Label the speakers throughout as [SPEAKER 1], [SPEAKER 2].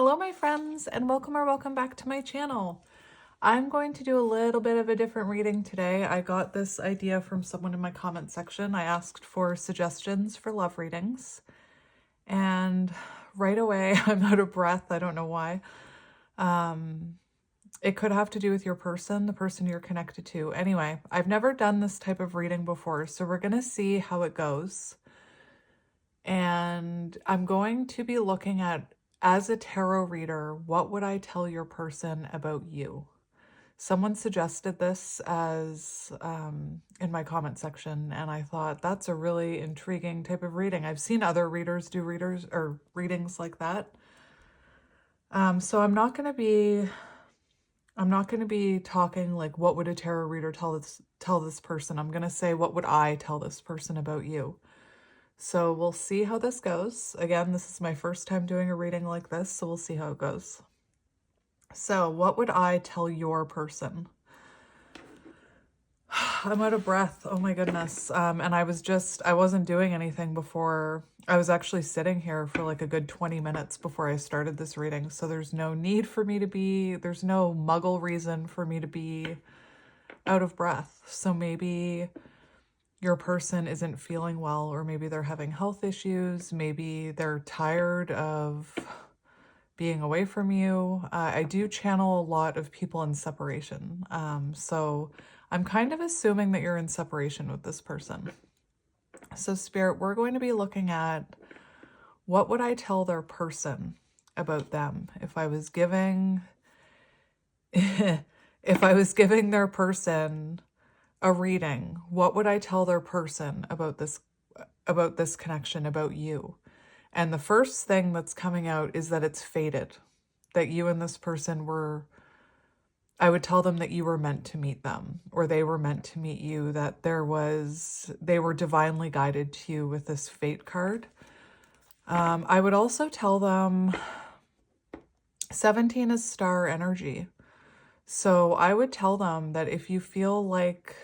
[SPEAKER 1] Hello my friends, and welcome back to my channel. I'm going to do a little bit of a different reading today. I got this idea from someone in my comment section. I asked for suggestions for love readings, and right away I'm out of breath. I don't know why. It could have to do with your person, the person you're connected to. Anyway, I've never done this type of reading before, so we're going to see how it goes. And I'm going to be looking at, as a tarot reader, what would I tell your person about you? Someone suggested this as in my comment section, and I thought that's a really intriguing type of reading. I've seen other readers do readings like that. So I'm not going to be talking like what would a tarot reader tell this person. I'm going to say what would I tell this person about you. So we'll see how this goes. Again, this is my first time doing a reading like this, so we'll see how it goes. So what would I tell your person? I'm out of breath. Oh my goodness. And I wasn't doing anything before. I was actually sitting here for like a good 20 minutes before I started this reading. So there's no need for me to be, there's no muggle reason for me to be out of breath. So maybe your person isn't feeling well, or maybe they're having health issues. Maybe they're tired of being away from you. I do channel a lot of people in separation. So I'm kind of assuming that you're in separation with this person. So Spirit, we're going to be looking at what would I tell their person about them if I was giving, if I was giving their person a reading. What would I tell their person about this connection, about you? And the first thing that's coming out is that it's fated, that you and this person I would tell them that you were meant to meet them, or they were meant to meet you, that they were divinely guided to you with this fate card. I would also tell them 17 is star energy. So I would tell them that if you feel like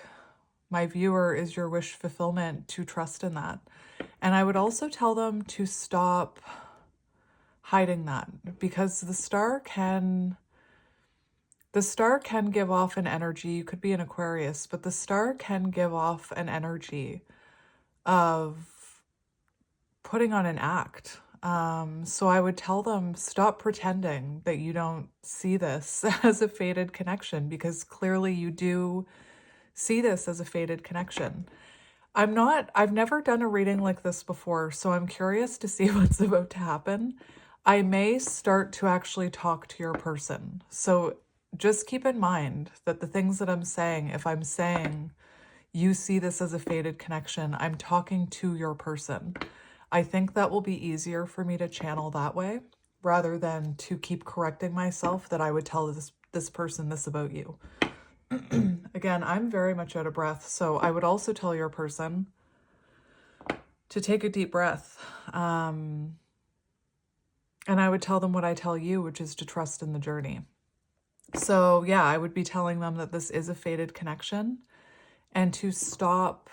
[SPEAKER 1] my viewer is your wish fulfillment, to trust in that. And I would also tell them to stop hiding that, because the star can give off an energy. You could be an Aquarius, but the star can give off an energy of putting on an act. So I would tell them, stop pretending that you don't see this as a fated connection, because clearly you do see this as a fated connection. I've never done a reading like this before, so I'm curious to see what's about to happen. I may start to actually talk to your person. So just keep in mind that the things that I'm saying, if I'm saying you see this as a fated connection, I'm talking to your person. I think that will be easier for me to channel that way, rather than to keep correcting myself that I would tell this person this about you. Again, I'm very much out of breath, so I would also tell your person to take a deep breath. And I would tell them what I tell you, which is to trust in the journey. So yeah, I would be telling them that this is a fated connection, and to stop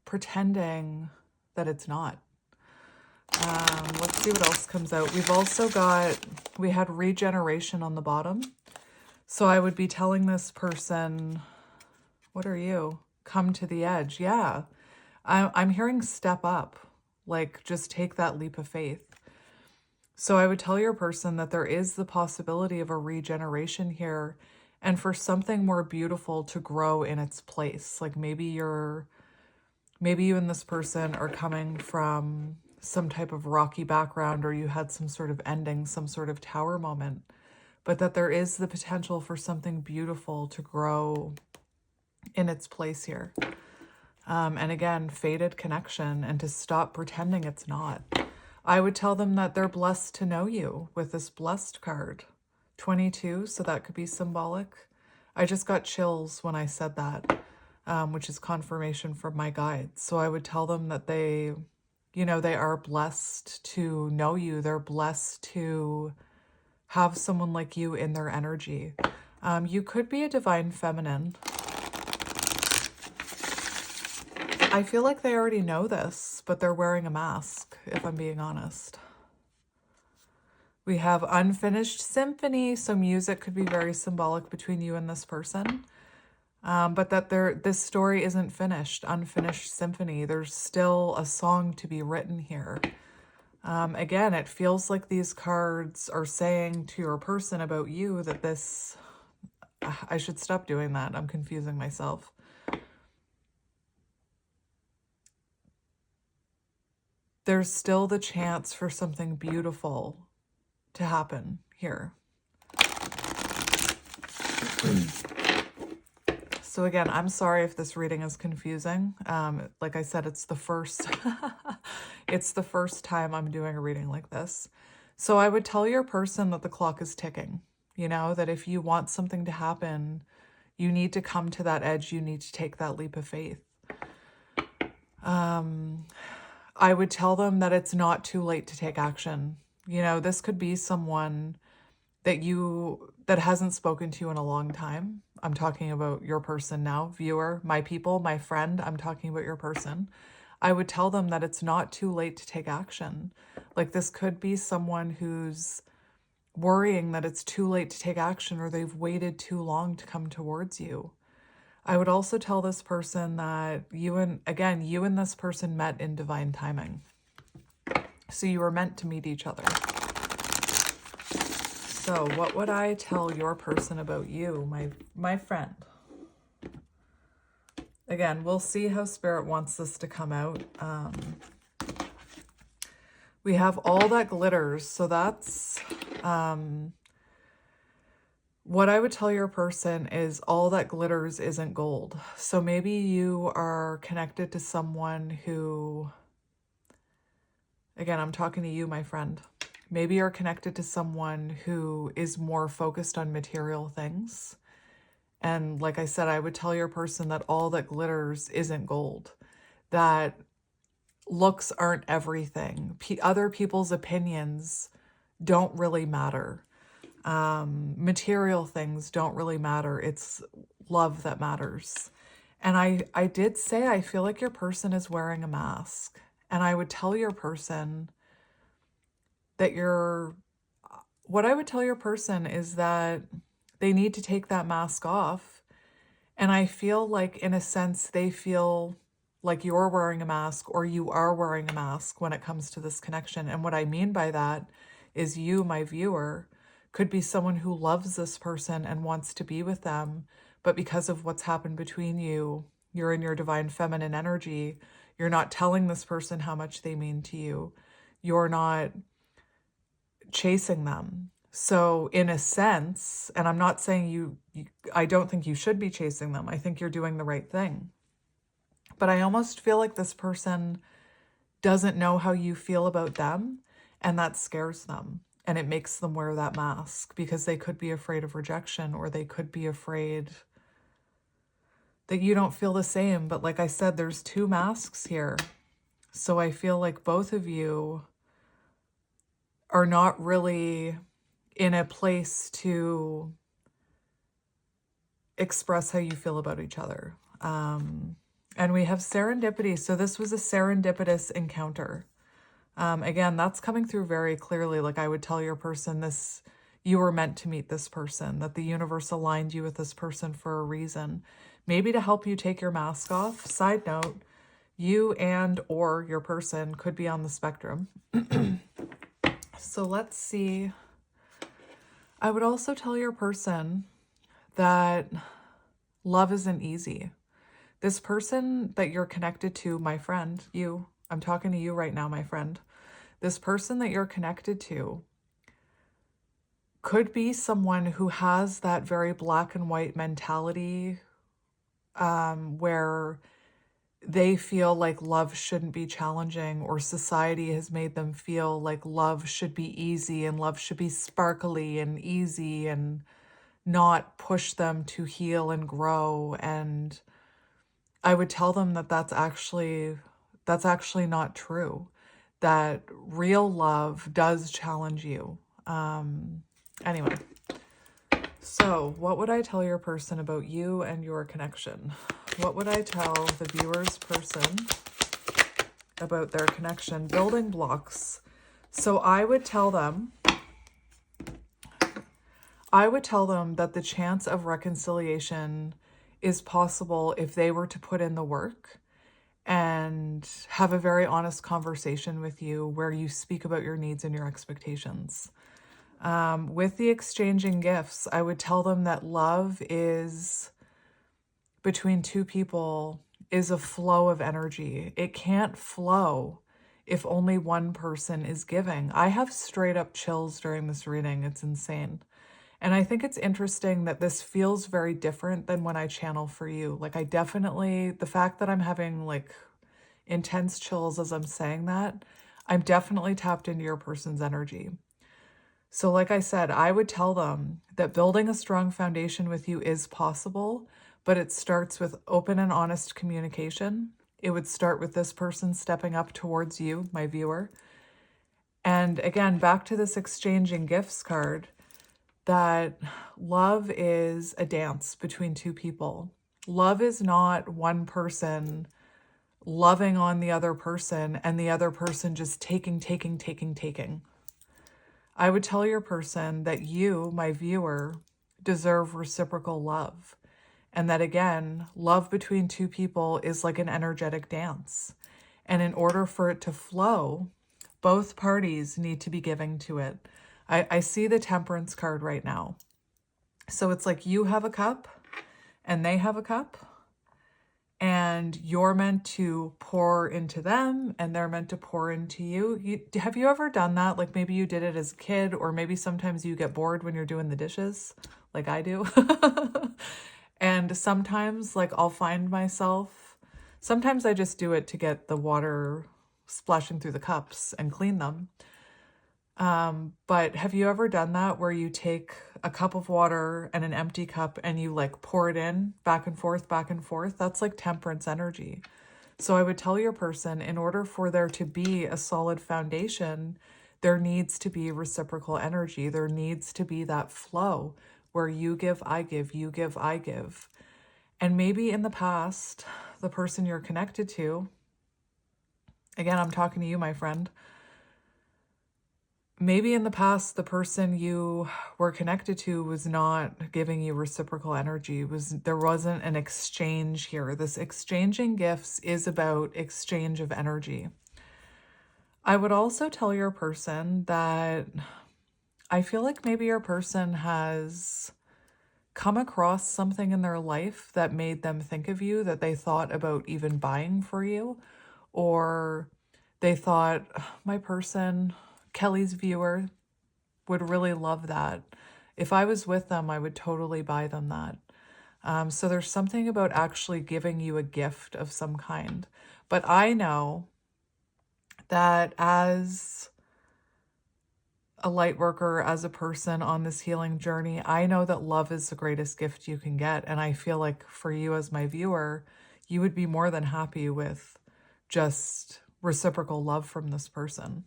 [SPEAKER 1] pretending that it's not. Let's see what else comes out. We had regeneration on the bottom. So I would be telling this person, what are you? Come to the edge. Yeah. I'm hearing step up, like just take that leap of faith. So I would tell your person that there is the possibility of a regeneration here, and for something more beautiful to grow in its place. Like maybe you and this person are coming from some type of rocky background, or you had some sort of ending, some sort of tower moment, but that there is the potential for something beautiful to grow in its place here. And again, fated connection, and to stop pretending it's not. I would tell them that they're blessed to know you with this blessed card. 22, so that could be symbolic. I just got chills when I said that, which is confirmation from my guides. So I would tell them that they are blessed to know you. They're blessed to have someone like you in their energy. You could be a divine feminine. I feel like they already know this, but they're wearing a mask, if I'm being honest. We have unfinished symphony. So music could be very symbolic between you and this person. But that this story isn't finished, unfinished symphony. There's still a song to be written here. Again, it feels like these cards are saying to your person about you that this, I should stop doing that. I'm confusing myself. There's still the chance for something beautiful to happen here. So again, I'm sorry if this reading is confusing. Like I said, it's the first, it's the first time I'm doing a reading like this. So I would tell your person that the clock is ticking, you know, that if you want something to happen, you need to come to that edge. You need to take that leap of faith. I would tell them that it's not too late to take action. You know, this could be someone that hasn't spoken to you in a long time. I'm talking about your person now, viewer, my people, my friend. I'm talking about your person. I would tell them that it's not too late to take action. Like this could be someone who's worrying that it's too late to take action or they've waited too long to come towards you. I would also tell this person that you and this person met in divine timing. So you were meant to meet each other. So what would I tell your person about you, my friend? Again, we'll see how Spirit wants this to come out. We have all that glitters. So that's what I would tell your person is all that glitters isn't gold. So maybe you are connected to someone who, again, I'm talking to you, my friend. Maybe you're connected to someone who is more focused on material things. And like I said, I would tell your person that all that glitters isn't gold, that looks aren't everything. Other people's opinions don't really matter. Material things don't really matter. It's love that matters. And I did say, I feel like your person is wearing a mask. And I would tell your person that what I would tell your person is that they need to take that mask off. And I feel like, in a sense, they feel like you're wearing a mask or you are wearing a mask when it comes to this connection. And what I mean by that is you, my viewer, could be someone who loves this person and wants to be with them. But because of what's happened between you, you're in your divine feminine energy. You're not telling this person how much they mean to you. You're not chasing them. So in a sense, and I'm not saying I don't think you should be chasing them. I think you're doing the right thing. But I almost feel like this person doesn't know how you feel about them, and that scares them. And it makes them wear that mask because they could be afraid of rejection, or they could be afraid that you don't feel the same. But like I said, there's two masks here. So I feel like both of you are not really in a place to express how you feel about each other. And we have serendipity. So this was a serendipitous encounter. Again, that's coming through very clearly. Like I would tell your person this, you were meant to meet this person, that the universe aligned you with this person for a reason, maybe to help you take your mask off. Side note, you and or your person could be on the spectrum. So let's see. I would also tell your person that love isn't easy. This person that you're connected to, my friend, you, I'm talking to you right now, my friend. This person that you're connected to could be someone who has that very black and white mentality, where they feel like love shouldn't be challenging, or society has made them feel like love should be easy and love should be sparkly and easy and not push them to heal and grow. And I would tell them that that's actually not true, that real love does challenge you. Anyway, so what would I tell your person about you and your connection? What would I tell the viewer's person about their connection? Building blocks. So I would tell them I would tell them that the chance of reconciliation is possible if they were to put in the work and have a very honest conversation with you where you speak about your needs and your expectations. With the exchanging gifts, I would tell them that love is between two people is a flow of energy. It can't flow if only one person is giving. I have straight up chills during this reading. It's insane. And I think it's interesting that this feels very different than when I channel for you. Like, I definitely, the fact that I'm having like intense chills as I'm saying that, I'm definitely tapped into your person's energy. So like I said, I would tell them that building a strong foundation with you is possible, but it starts with open and honest communication. It would start with this person stepping up towards you, my viewer. And again, back to this exchanging gifts card, that love is a dance between two people. Love is not one person loving on the other person and the other person just taking. I would tell your person that you, my viewer, deserve reciprocal love. And that again, love between two people is like an energetic dance. And in order for it to flow, both parties need to be giving to it. I see the Temperance card right now. So it's like you have a cup and they have a cup, and you're meant to pour into them and they're meant to pour into you. Have you ever done that? Like maybe you did it as a kid, or maybe sometimes you get bored when you're doing the dishes like I do. And sometimes like I'll find myself, sometimes I just do it to get the water splashing through the cups and clean them. But have you ever done that where you take a cup of water and an empty cup and you like pour it in back and forth, back and forth? That's like Temperance energy. So I would tell your person, in order for there to be a solid foundation, there needs to be reciprocal energy. There needs to be that flow where you give, I give, you give, I give. And maybe in the past, the person you're connected to, again, I'm talking to you, my friend, maybe in the past, the person you were connected to was not giving you reciprocal energy. There wasn't an exchange here. This exchanging gifts is about exchange of energy. I would also tell your person that I feel like maybe your person has come across something in their life that made them think of you, that they thought about even buying for you, or they thought, my person, Kelly's viewer, would really love that. If I was with them, I would totally buy them that. So there's something about actually giving you a gift of some kind. But I know that as a light worker, as a person on this healing journey, I know that love is the greatest gift you can get. And I feel like for you as my viewer, you would be more than happy with just reciprocal love from this person.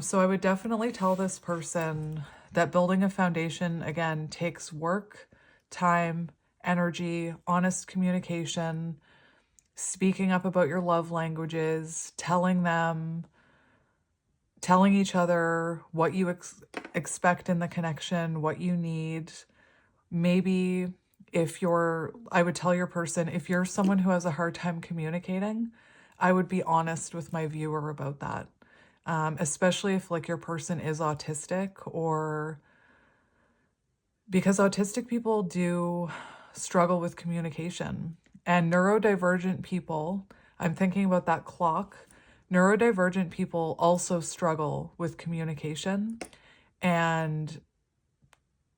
[SPEAKER 1] So I would definitely tell this person that building a foundation, again, takes work, time, energy, honest communication, speaking up about your love languages, telling each other what you expect in the connection, what you need. Maybe I would tell your person, if you're someone who has a hard time communicating, I would be honest with my viewer about that. Especially if like your person is autistic, or because autistic people do struggle with communication, and neurodivergent people, I'm thinking about that clock, neurodivergent people also struggle with communication and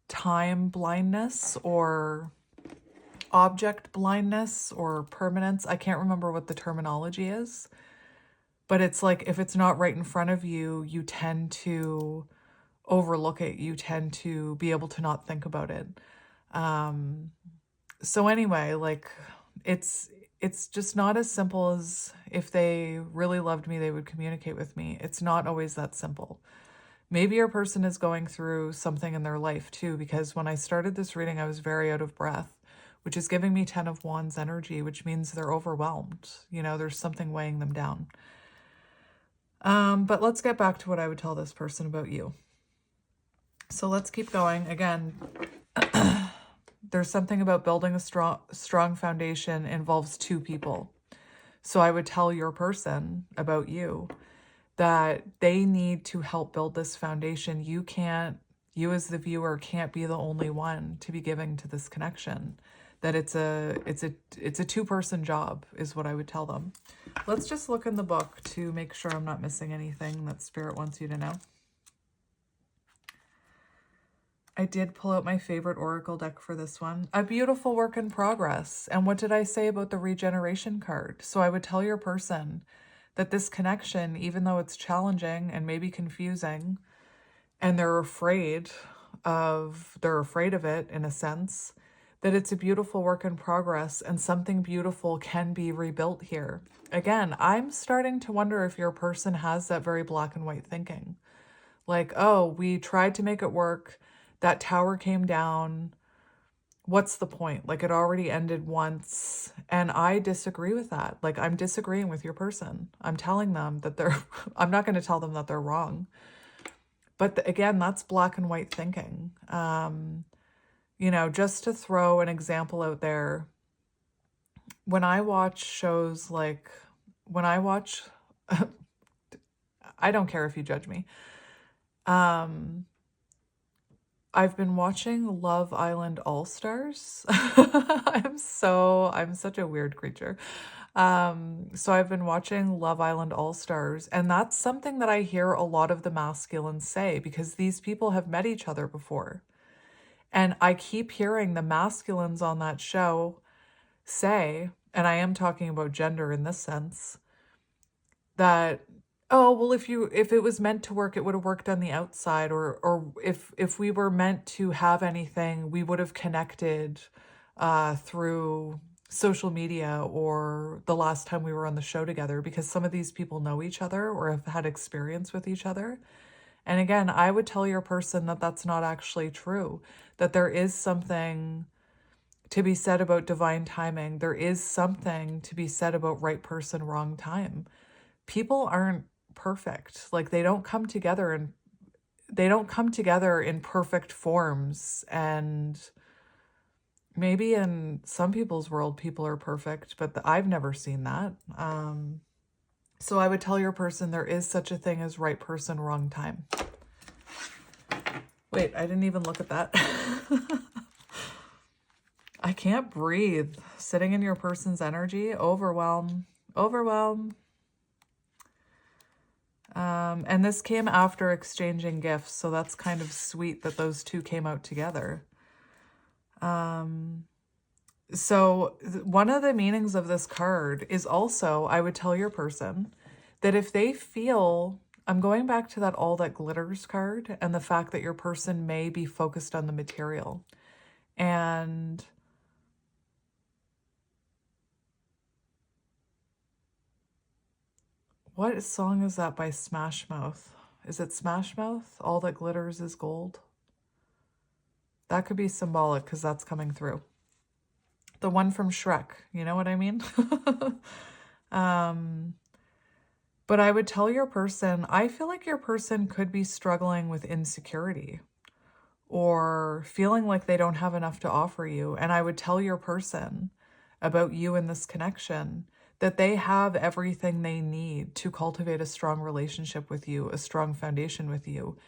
[SPEAKER 1] time blindness or object blindness or permanence. I can't remember what the terminology is. But it's like, if it's not right in front of you, you tend to overlook it. You tend to be able to not think about it. So anyway, like it's just not as simple as if they really loved me, they would communicate with me. It's not always that simple. Maybe your person is going through something in their life too, because when I started this reading, I was very out of breath, which is giving me 10 of Wands energy, which means they're overwhelmed. You know, there's something weighing them down. But let's get back to what I would tell this person about you. So let's keep going. Again, there's something about building a strong foundation involves two people. So I would tell your person about you that they need to help build this foundation. You as the viewer can't be the only one to be giving to this connection. That it's a two-person job is what I would tell them. Let's just look in the book to make sure I'm not missing anything that Spirit wants you to know. I did pull out my favorite oracle deck for this one. A beautiful work in progress. And what did I say about the regeneration card? So I would tell your person that this connection, even though it's challenging and maybe confusing, and they're afraid of it in a sense, that it's a beautiful work in progress and something beautiful can be rebuilt here. Again, I'm starting to wonder if your person has that very black and white thinking. Like, oh, we tried to make it work. That tower came down. What's the point? Like, it already ended once. And I disagree with that. Like, I'm disagreeing with your person. I'm telling them that I'm not going to tell them that they're wrong. But again, that's black and white thinking. You know, just to throw an example out there, when I watch shows like, I don't care if you judge me. I've been watching Love Island All-Stars. I'm such a weird creature. So I've been watching Love Island All-Stars, and that's something that I hear a lot of the masculines say, because these people have met each other before. And I keep hearing the masculines on that show say, and I am talking about gender in this sense, that, oh, well, if it was meant to work, it would have worked on the outside, or if we were meant to have anything, we would have connected through social media or the last time we were on the show together, because some of these people know each other or have had experience with each other. And again, I would tell your person that that's not actually true, that there is something to be said about divine timing. There is something to be said about right person, wrong time. People aren't perfect. Like, they don't come together in perfect forms. And maybe in some people's world, people are perfect, but I've never seen that. So I would tell your person there is such a thing as right person, wrong time. Wait, I didn't even look at that. I can't breathe. Sitting in your person's energy, overwhelm. And this came after exchanging gifts, so that's kind of sweet that those two came out together. So one of the meanings of this card is also, I would tell your person that if they feel, I'm going back to that all that glitters card and the fact that your person may be focused on the material. And what song is that by Smash Mouth? Is it Smash Mouth? All that glitters is gold? That could be symbolic because that's coming through. The one from Shrek, you know what I mean? But I would tell your person, I feel like your person could be struggling with insecurity or feeling like they don't have enough to offer you. And I would tell your person about you in this connection, that they have everything they need to cultivate a strong relationship with you, a strong foundation with you.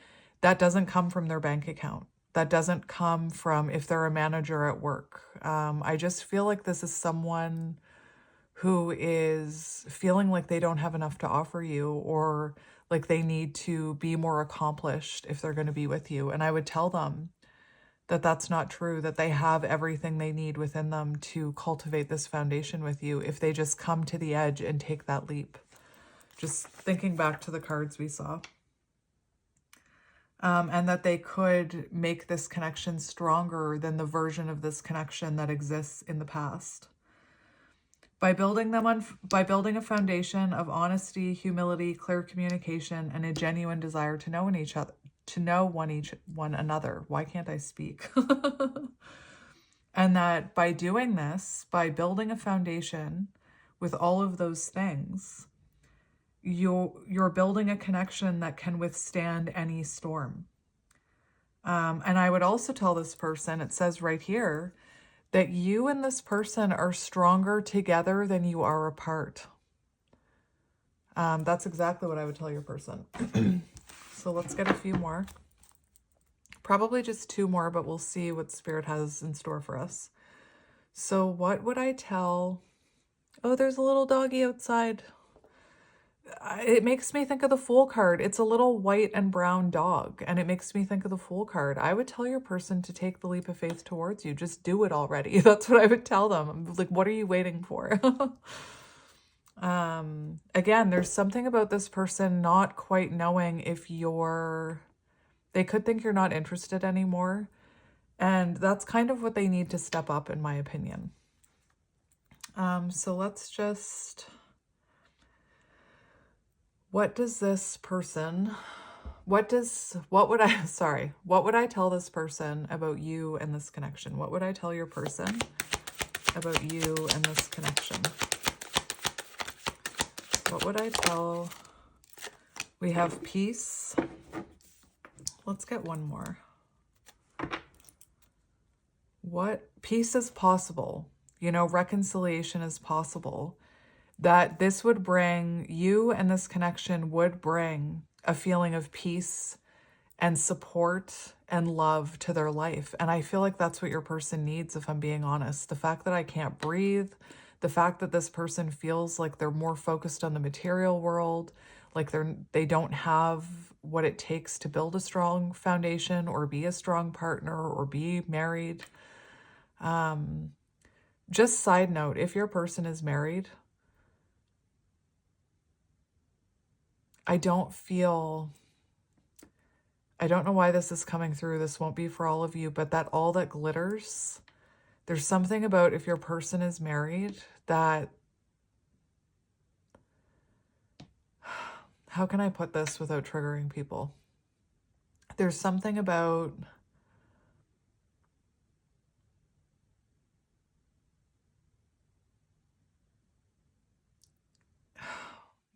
[SPEAKER 1] That doesn't come from their bank account. That doesn't come from if they're a manager at work. I just feel like this is someone who is feeling like they don't have enough to offer you, or like they need to be more accomplished if they're going to be with you. And I would tell them that that's not true, that they have everything they need within them to cultivate this foundation with you if they just come to the edge and take that leap. Just thinking back to the cards we saw. And that they could make this connection stronger than the version of this connection that exists in the past. By building a foundation of honesty, humility, clear communication, and a genuine desire to know one another. Why can't I speak? And that by doing this, by building a foundation with all of those things, you're building a connection that can withstand any storm. And I would also tell this person, it says right here, that you and this person are stronger together than you are apart. That's exactly what I would tell your person. So let's get a few more. Probably just 2 more, but we'll see what Spirit has in store for us. So what would I tell... Oh, there's a little doggy outside. It makes me think of the Fool card. It's a little white and brown dog, and it makes me think of the Fool card. I would tell your person to take the leap of faith towards you. Just do it already. That's what I would tell them. I'm like, what are you waiting for? Again, there's something about this person not quite knowing if you're... They could think you're not interested anymore. And that's kind of what they need to step up, in my opinion. So let's just... What does this person... What would I tell this person about you and this connection? What would I tell your person about you and this connection? What would I tell... We have peace. Let's get one more. What peace is possible? You know, reconciliation is possible. That this would bring, you and this connection would bring a feeling of peace and support and love to their life. And I feel like that's what your person needs, if I'm being honest. The fact that I can't breathe, the fact that this person feels like they're more focused on the material world, like they don't have what it takes to build a strong foundation or be a strong partner or be married. Just side note, if your person is married, I don't know why this is coming through. This won't be for all of you, but that all that glitters, there's something about if your person is married that, how can I put this without triggering people? There's something about,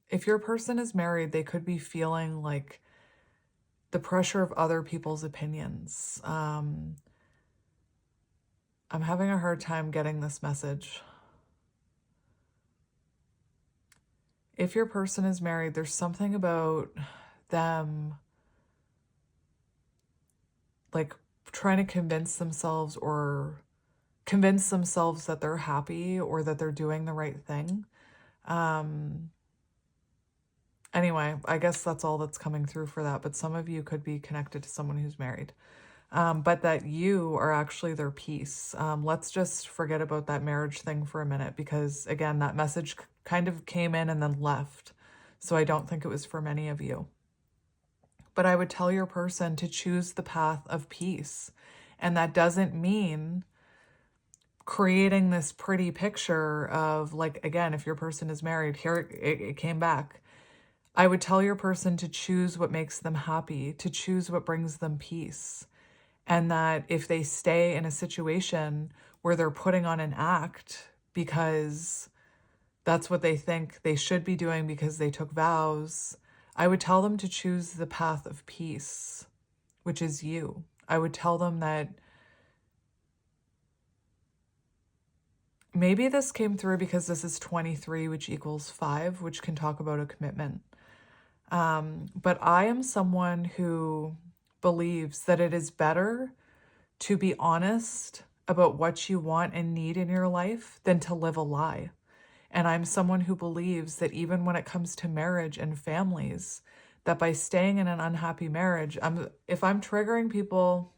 [SPEAKER 1] if your person is married, they could be feeling like the pressure of other people's opinions. I'm having a hard time getting this message. If your person is married, there's something about them like trying to convince themselves that they're happy or that they're doing the right thing. Anyway, I guess that's all that's coming through for that. But some of you could be connected to someone who's married. But that you are actually their peace. Let's just forget about that marriage thing for a minute, because again, that message kind of came in and then left. So I don't think it was for many of you. But I would tell your person to choose the path of peace. And that doesn't mean creating this pretty picture of, like, again, if your person is married, here it came back. I would tell your person to choose what makes them happy, to choose what brings them peace. And that if they stay in a situation where they're putting on an act because that's what they think they should be doing because they took vows, I would tell them to choose the path of peace, which is you. I would tell them that maybe this came through because this is 23, which equals 5, which can talk about a commitment. But I am someone who believes that it is better to be honest about what you want and need in your life than to live a lie. And I'm someone who believes that even when it comes to marriage and families, that by staying in an unhappy marriage, if I'm triggering people,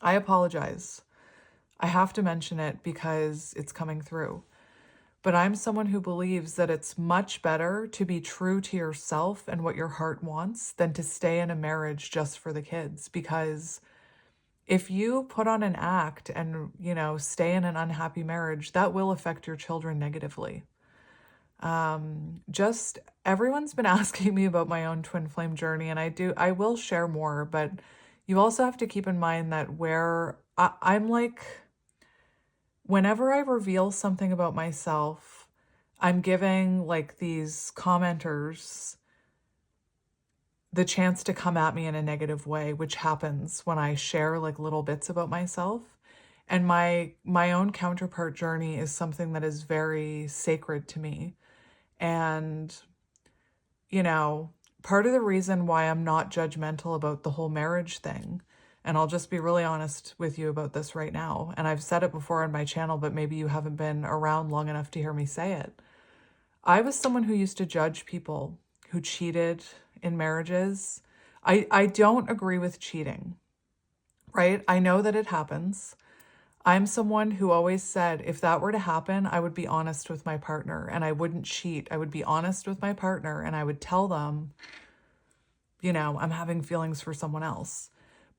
[SPEAKER 1] I apologize. I have to mention it because it's coming through. But I'm someone who believes that it's much better to be true to yourself and what your heart wants than to stay in a marriage just for the kids. Because if you put on an act and, you know, stay in an unhappy marriage, that will affect your children negatively. Just everyone's been asking me about my own twin flame journey, and I will share more, but you also have to keep in mind that where I'm like, whenever I reveal something about myself, I'm giving like these commenters the chance to come at me in a negative way, which happens when I share like little bits about myself. And my own counterpart journey is something that is very sacred to me. And, you know, part of the reason why I'm not judgmental about the whole marriage thing, and I'll just be really honest with you about this right now, and I've said it before on my channel, but maybe you haven't been around long enough to hear me say it. I was someone who used to judge people who cheated in marriages. I don't agree with cheating, right? I know that it happens. I'm someone who always said, if that were to happen, I would be honest with my partner and I wouldn't cheat. I would be honest with my partner and I would tell them, you know, I'm having feelings for someone else.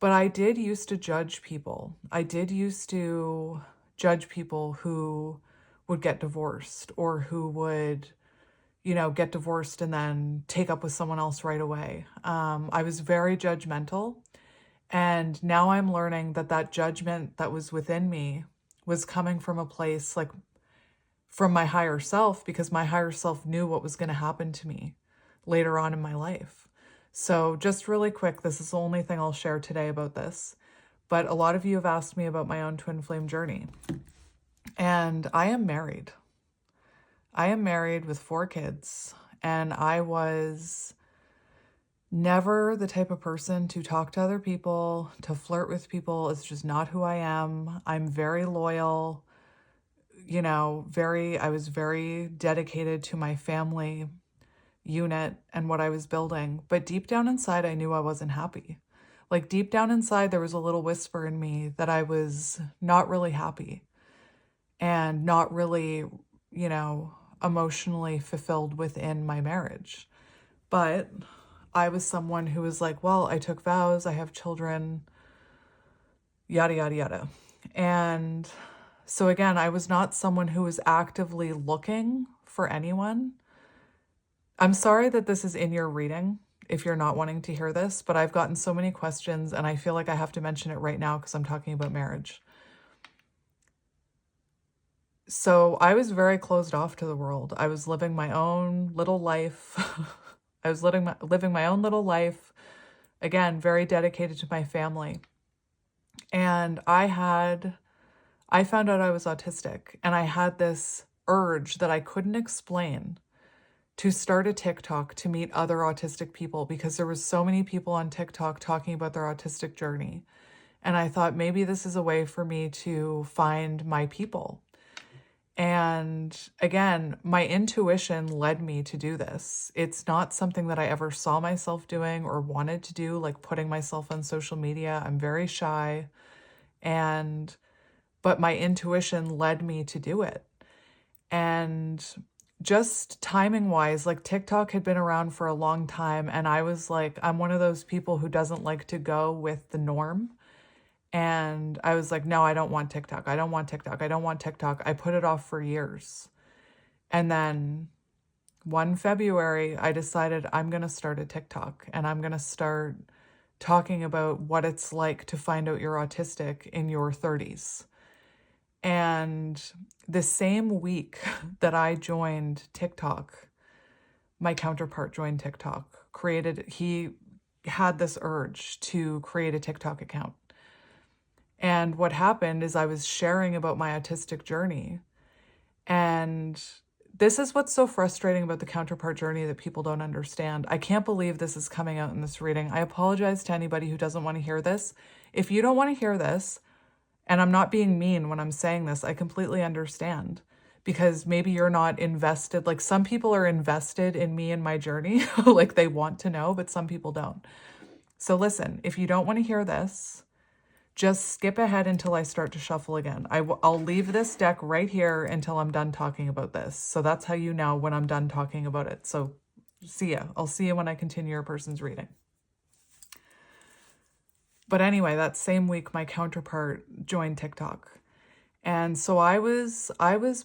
[SPEAKER 1] But I did used to judge people. I did used to judge people who would get divorced or who would, you know, get divorced and then take up with someone else right away. I was very judgmental. And now I'm learning that that judgment that was within me was coming from a place like from my higher self, because my higher self knew what was going to happen to me later on in my life. So just really quick, this is the only thing I'll share today about this. But a lot of you have asked me about my own twin flame journey. And I am married. I am married with 4 kids. And I was never the type of person to talk to other people, to flirt with people. It's just not who I am. I'm very loyal, you know, I was very dedicated to my family unit and what I was building. But deep down inside, I knew I wasn't happy. Like deep down inside, there was a little whisper in me that I was not really happy and not really, you know, emotionally fulfilled within my marriage. But I was someone who was like, well, I took vows, I have children, yada, yada, yada. And so again, I was not someone who was actively looking for anyone. I'm sorry that this is in your reading if you're not wanting to hear this, but I've gotten so many questions and I feel like I have to mention it right now because I'm talking about marriage. So I was very closed off to the world. I was living my own little life. I was living my own little life. Again, very dedicated to my family. And I found out I was autistic, and I had this urge that I couldn't explain to start a TikTok to meet other autistic people, because there was so many people on TikTok talking about their autistic journey. And I thought maybe this is a way for me to find my people. And again, my intuition led me to do this. It's not something that I ever saw myself doing or wanted to do, like putting myself on social media. I'm very shy. But my intuition led me to do it. And just timing wise, like TikTok had been around for a long time. And I was like, I'm one of those people who doesn't like to go with the norm. And I was like, no, I don't want TikTok. I don't want TikTok. I don't want TikTok. I put it off for years. And then one February, I decided I'm going to start a TikTok and I'm going to start talking about what it's like to find out you're autistic in your 30s. And the same week that I joined TikTok, my counterpart joined TikTok, he had this urge to create a TikTok account. And what happened is I was sharing about my autistic journey. And this is what's so frustrating about the counterpart journey that people don't understand. I can't believe this is coming out in this reading. I apologize to anybody who doesn't want to hear this. If you don't want to hear this, and I'm not being mean when I'm saying this, I completely understand, because maybe you're not invested. Like some people are invested in me and my journey, like they want to know, but some people don't. So listen, if you don't want to hear this, just skip ahead until I start to shuffle again. I'll leave this deck right here until I'm done talking about this. So that's how you know when I'm done talking about it. So see ya. I'll see you when I continue your person's reading. But anyway, that same week, my counterpart joined TikTok. And so I was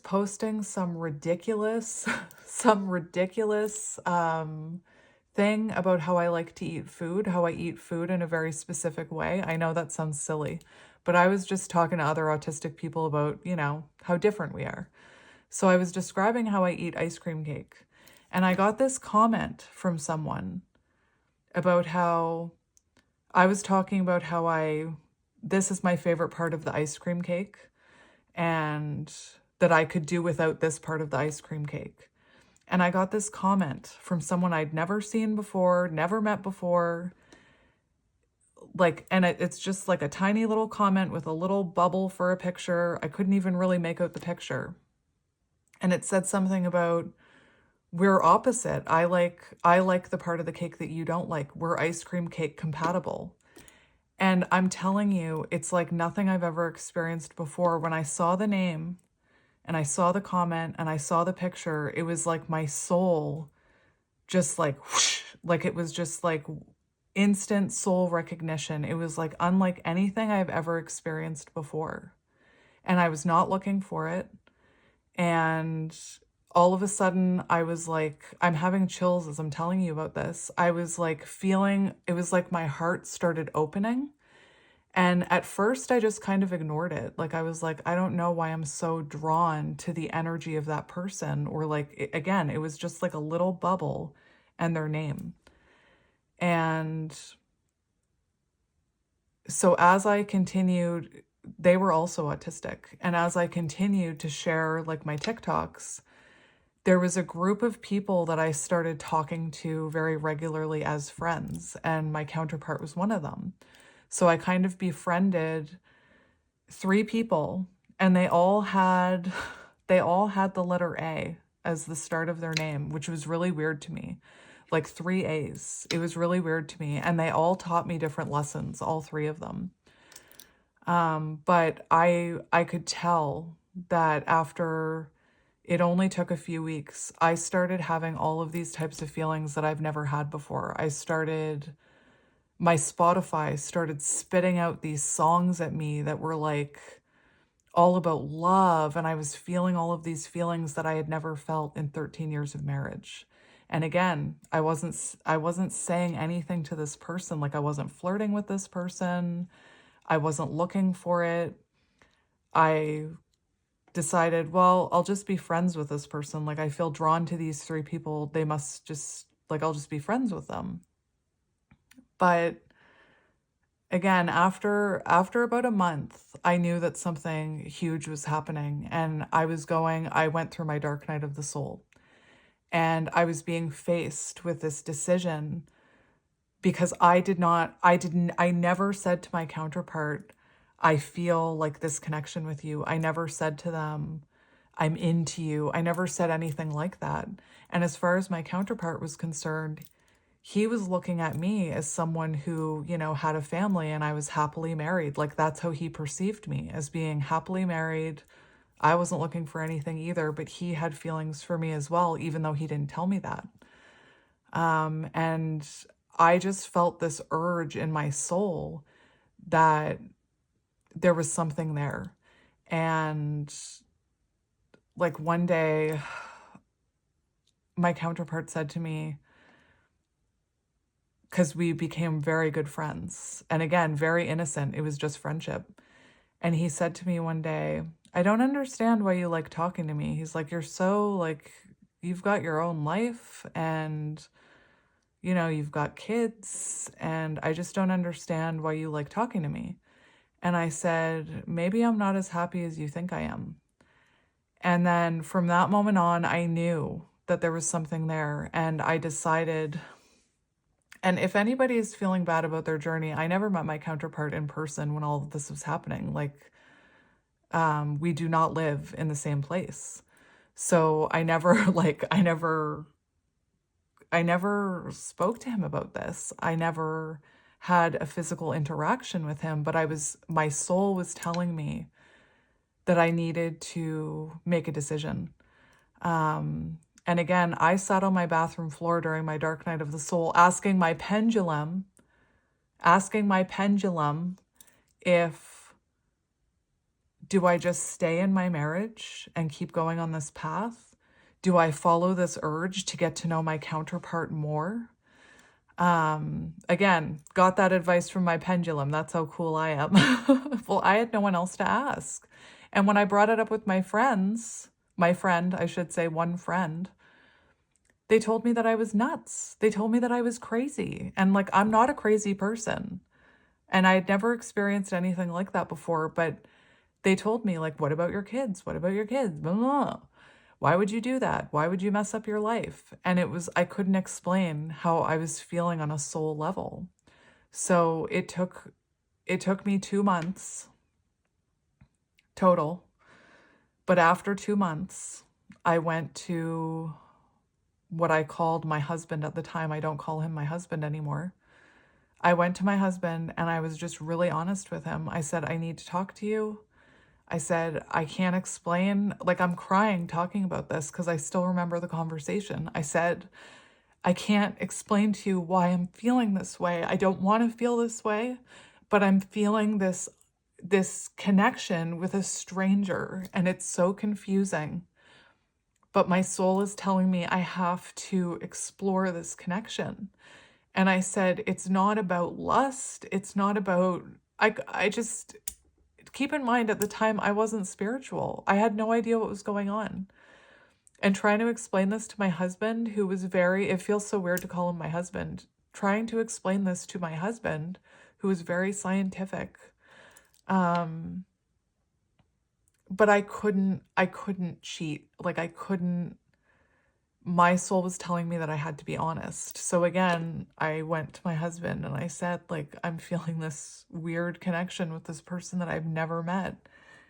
[SPEAKER 1] posting some ridiculous thing about how I like to eat food, how I eat food in a very specific way. I know that sounds silly, but I was just talking to other autistic people about, you know, how different we are. So I was describing how I eat ice cream cake. And I got this comment from someone. about how I was talking about how this is my favorite part of the ice cream cake, and that I could do without this part of the ice cream cake. And I got this comment from someone I'd never seen before, never met before. Like, and it's just like a tiny little comment with a little bubble for a picture. I couldn't even really make out the picture. And it said something about, we're opposite. I like the part of the cake that you don't like. We're ice cream cake compatible. And I'm telling you, it's like nothing I've ever experienced before. When I saw the name and I saw the comment and I saw the picture, it was like my soul just like whoosh, like it was just like instant soul recognition. It was like unlike anything I've ever experienced before. And I was not looking for it. And all of a sudden, I was like, I'm having chills as I'm telling you about this. I was like feeling, it was like my heart started opening. And at first, I just kind of ignored it. Like, I was like, I don't know why I'm so drawn to the energy of that person. Or, like, again, it was just like a little bubble and their name. And so as I continued, they were also autistic. And as I continued to share, like, my TikToks, there was a group of people that I started talking to very regularly as friends. And my counterpart was one of them. So I kind of befriended 3 people, and they all had the letter A as the start of their name, which was really weird to me. Like 3 A's. It was really weird to me. And they all taught me different lessons, all 3 of them. But I could tell that after it only took a few weeks, I started having all of these types of feelings that I've never had before. My Spotify started spitting out these songs at me that were like all about love. And I was feeling all of these feelings that I had never felt in 13 years of marriage. And again, I wasn't saying anything to this person. Like, I wasn't flirting with this person. I wasn't looking for it. I decided, well, I'll just be friends with this person. Like, I feel drawn to these 3 people. They must just, like, I'll just be friends with them. But again, after about a month, I knew that something huge was happening, and I went through my dark night of the soul, and I was being faced with this decision because I never said to my counterpart, I feel like this connection with you. I never said to them, I'm into you. I never said anything like that. And as far as my counterpart was concerned, he was looking at me as someone who, had a family, and I was happily married. Like, that's how he perceived me, as being happily married. I wasn't looking for anything either, but he had feelings for me as well, even though he didn't tell me that. And I just felt this urge in my soul that there was something there. And like one day, my counterpart said to me, because we became very good friends, and again, very innocent, it was just friendship. And he said to me one day, I don't understand why you like talking to me. He's like, you're so like, you've got your own life, and you've got kids, and I just don't understand why you like talking to me. And I said, maybe I'm not as happy as you think I am. And then from that moment on, I knew that there was something there, and I decided. And if anybody is feeling bad about their journey, I never met my counterpart in person when all of this was happening. Like, we do not live in the same place. So I never spoke to him about this. I never had a physical interaction with him, but my soul was telling me that I needed to make a decision. And again, I sat on my bathroom floor during my dark night of the soul, asking my pendulum if, do I just stay in my marriage and keep going on this path? Do I follow this urge to get to know my counterpart more? Again, got that advice from my pendulum. That's how cool I am. Well, I had no one else to ask. And when I brought it up with my friend, I should say one friend, They told me that I was nuts. They told me that I was crazy. And like, I'm not a crazy person. And I had never experienced anything like that before, but they told me, like, what about your kids? What about your kids? Blah, blah, blah. Why would you do that? Why would you mess up your life? And I couldn't explain how I was feeling on a soul level. So it took me 2 months total. But after 2 months, I went to what I called my husband at the time. I don't call him my husband anymore. I went to my husband and I was just really honest with him. I said, I need to talk to you. I said, I can't explain. Like, I'm crying talking about this because I still remember the conversation. I said, I can't explain to you why I'm feeling this way. I don't want to feel this way, but I'm feeling this connection with a stranger, and it's so confusing. But my soul is telling me I have to explore this connection. And I said, it's not about lust. It's not about, I just, keep in mind at the time I wasn't spiritual. I had no idea what was going on. And trying to explain this to my husband, who was it feels so weird to call him my husband, trying to explain this to my husband, who was very scientific. But I couldn't cheat. Like, my soul was telling me that I had to be honest. So again, I went to my husband and I said, like, I'm feeling this weird connection with this person that I've never met.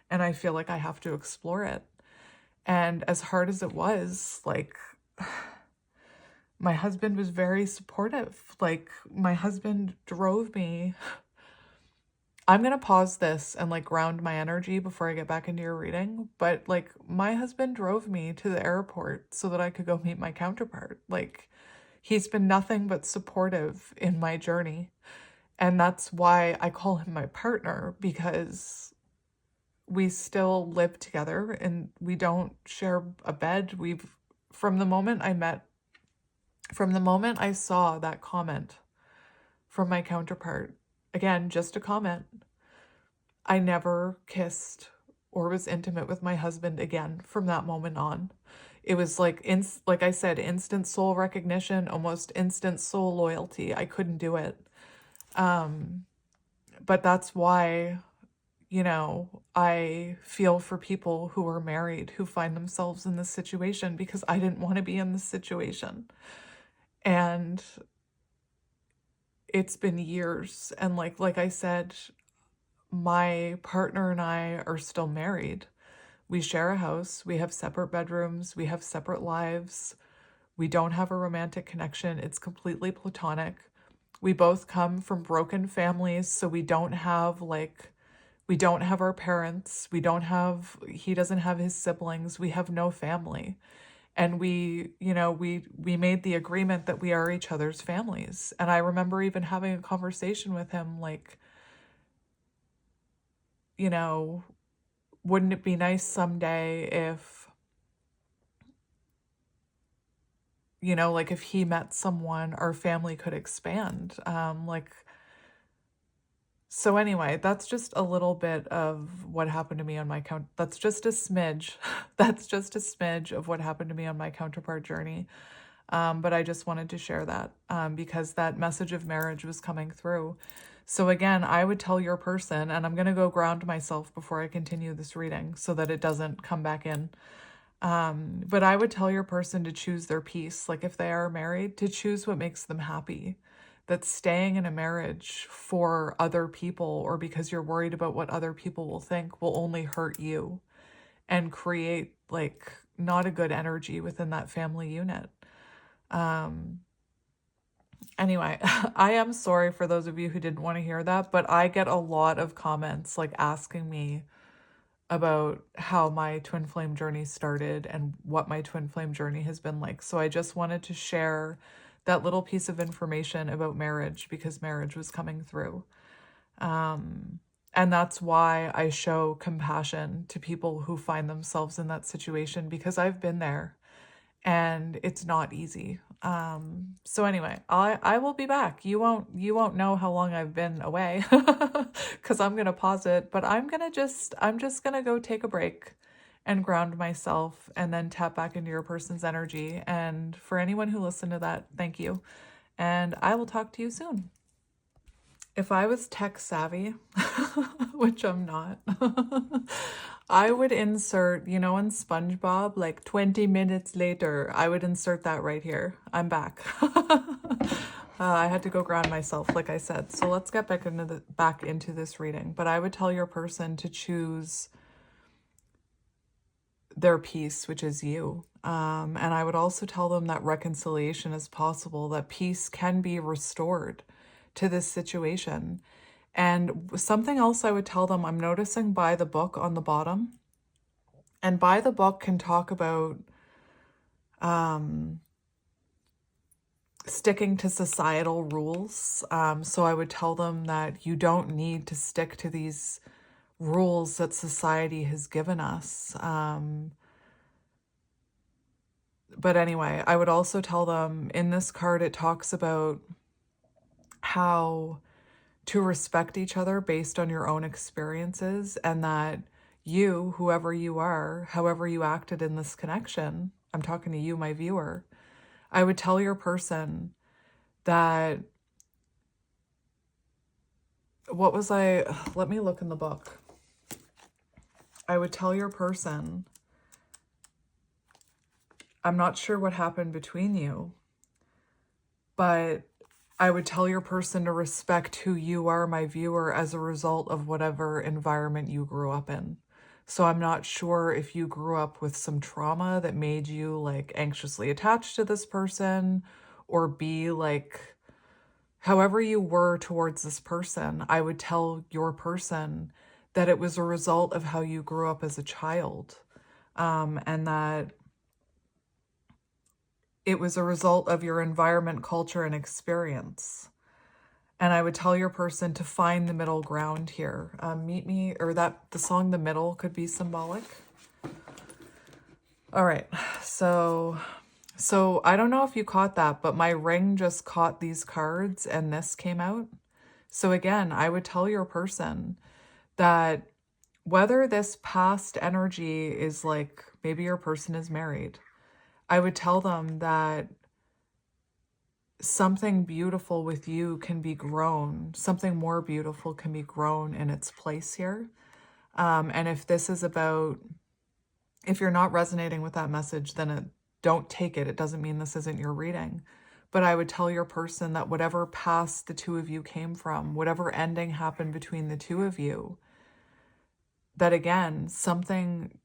[SPEAKER 1] And I feel like I have to explore it. And as hard as it was, like, my husband was very supportive. Like, my husband drove me. I'm going to pause this and like ground my energy before I get back into your reading. But like, my husband drove me to the airport so that I could go meet my counterpart. Like, he's been nothing but supportive in my journey. And that's why I call him my partner, because we still live together and we don't share a bed. From the moment I saw that comment from my counterpart, again, just a comment, I never kissed or was intimate with my husband again from that moment on. It was like, like I said, instant soul recognition, almost instant soul loyalty. I couldn't do it. But that's why, I feel for people who are married, who find themselves in this situation, because I didn't want to be in this situation. And it's been years. And like I said, my partner and I are still married. We share a house. We have separate bedrooms. We have separate lives. We don't have a romantic connection. It's completely platonic. We both come from broken families, so we don't have our parents. He doesn't have his siblings. We have no family. And we made the agreement that we are each other's families. And I remember even having a conversation with him, like, wouldn't it be nice someday if, like, if he met someone, our family could expand. So anyway, that's just a little bit of what happened to me on my that's just a smidge. That's just a smidge of what happened to me on my counterpart journey. But I just wanted to share that because that message of marriage was coming through. So again, I would tell your person, and I'm going to go ground myself before I continue this reading so that it doesn't come back in. But I would tell your person to choose their peace. Like, if they are married, to choose what makes them happy. That staying in a marriage for other people, or because you're worried about what other people will think, will only hurt you and create, like, not a good energy within that family unit. Anyway, I am sorry for those of you who didn't want to hear that, but I get a lot of comments like asking me about how my twin flame journey started and what my twin flame journey has been like. So I just wanted to share that little piece of information about marriage because marriage was coming through. And that's why I show compassion to people who find themselves in that situation, because I've been there and it's not easy. So anyway, I will be back. You won't know how long I've been away because I'm going to pause it, but I'm just going to go take a break and ground myself and then tap back into your person's energy. And for anyone who listened to that, thank you. And I will talk to you soon. If I was tech savvy, which I'm not, I would insert, you know, in SpongeBob, like 20 minutes later, I would insert that right here. I'm back. I had to go ground myself, like I said. So let's get back into this reading. But I would tell your person to choose their peace, which is you. And I would also tell them that reconciliation is possible, that peace can be restored to this situation. And something else I would tell them, I'm noticing by the book on the bottom, and by the book can talk about sticking to societal rules. So I would tell them that you don't need to stick to these rules that society has given us. But anyway, I would also tell them in this card, it talks about how to respect each other based on your own experiences, and that you, whoever you are, however you acted in this connection, I'm talking to you, my viewer, I would tell your person that, let me look in the book. I would tell your person, I'm not sure what happened between you, but I would tell your person to respect who you are, my viewer, as a result of whatever environment you grew up in. So I'm not sure if you grew up with some trauma that made you like anxiously attached to this person, or be like, however you were towards this person, I would tell your person that it was a result of how you grew up as a child, and that it was a result of your environment, culture, and experience. And I would tell your person to find the middle ground here. Meet me, or that the song The Middle could be symbolic. All right, so I don't know if you caught that, but my ring just caught these cards and this came out. So again, I would tell your person that whether this past energy is like, maybe your person is married, I would tell them that something beautiful with you can be grown, something more beautiful can be grown in its place here. And if this is about, if you're not resonating with that message, then don't take it. It doesn't mean this isn't your reading. But I would tell your person that whatever past the two of you came from, whatever ending happened between the two of you, that again, something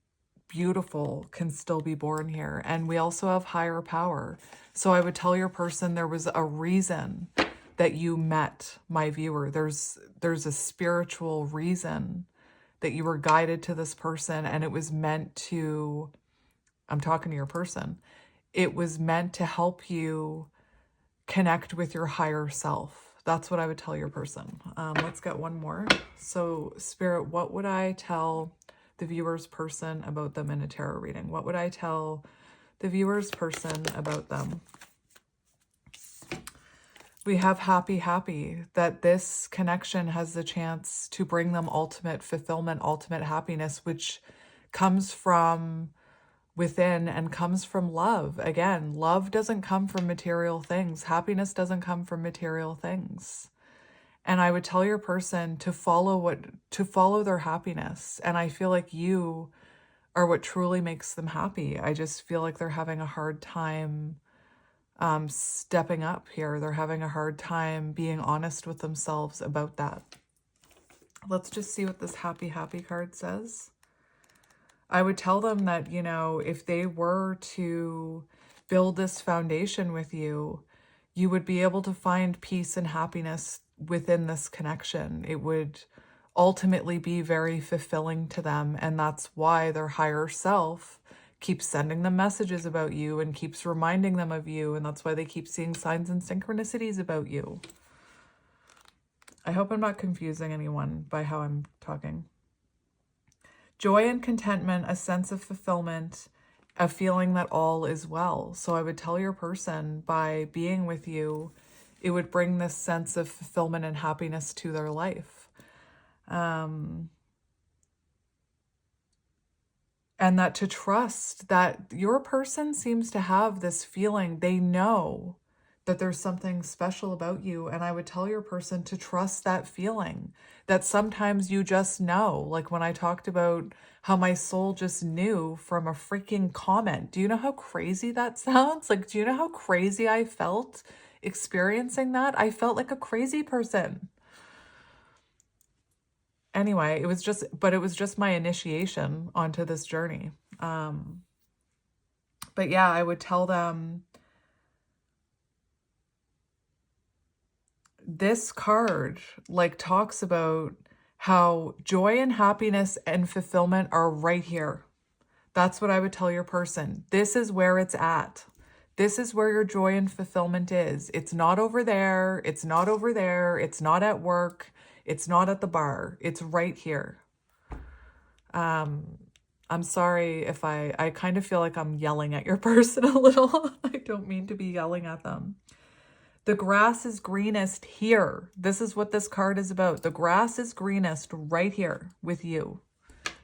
[SPEAKER 1] beautiful can still be born here. And we also have higher power. So I would tell your person there was a reason that you met, my viewer. There's a spiritual reason that you were guided to this person, and it was meant to, I'm talking to your person, it was meant to help you connect with your higher self. That's what I would tell your person. Let's get one more. So Spirit, what would I tell the viewer's person about them in a tarot reading? What would I tell the viewer's person about them? We have happy, happy, that this connection has the chance to bring them ultimate fulfillment, ultimate happiness, which comes from within and comes from love. Again, love doesn't come from material things. Happiness doesn't come from material things. And I would tell your person to follow their happiness. And I feel like you are what truly makes them happy. I just feel like they're having a hard time stepping up here. They're having a hard time being honest with themselves about that. Let's just see what this happy, happy card says. I would tell them that, you know, if they were to build this foundation with you, you would be able to find peace and happiness within this connection. It would ultimately be very fulfilling to them. And that's why their higher self keeps sending them messages about you and keeps reminding them of you. And that's why they keep seeing signs and synchronicities about you. I hope I'm not confusing anyone by how I'm talking. Joy and contentment, a sense of fulfillment, a feeling that all is well. So I would tell your person, by being with you, it would bring this sense of fulfillment and happiness to their life. And And that to trust that your person seems to have this feeling, they know that there's something special about you. And I would tell your person to trust that feeling, that sometimes you just know. Like when I talked about how my soul just knew from a freaking comment. Do you know how crazy that sounds? Like, do you know how crazy I felt experiencing that? I felt like a crazy person. Anyway, it was just my initiation onto this journey. But yeah, I would tell them, this card like talks about how joy and happiness and fulfillment are right here. That's what I would tell your person. This is where it's at. This is where your joy and fulfillment is. It's not over there. It's not over there. It's not at work. It's not at the bar. It's right here. I'm sorry if I kind of feel like I'm yelling at your person a little. I don't mean to be yelling at them. The grass is greenest here. This is what this card is about. The grass is greenest right here with you.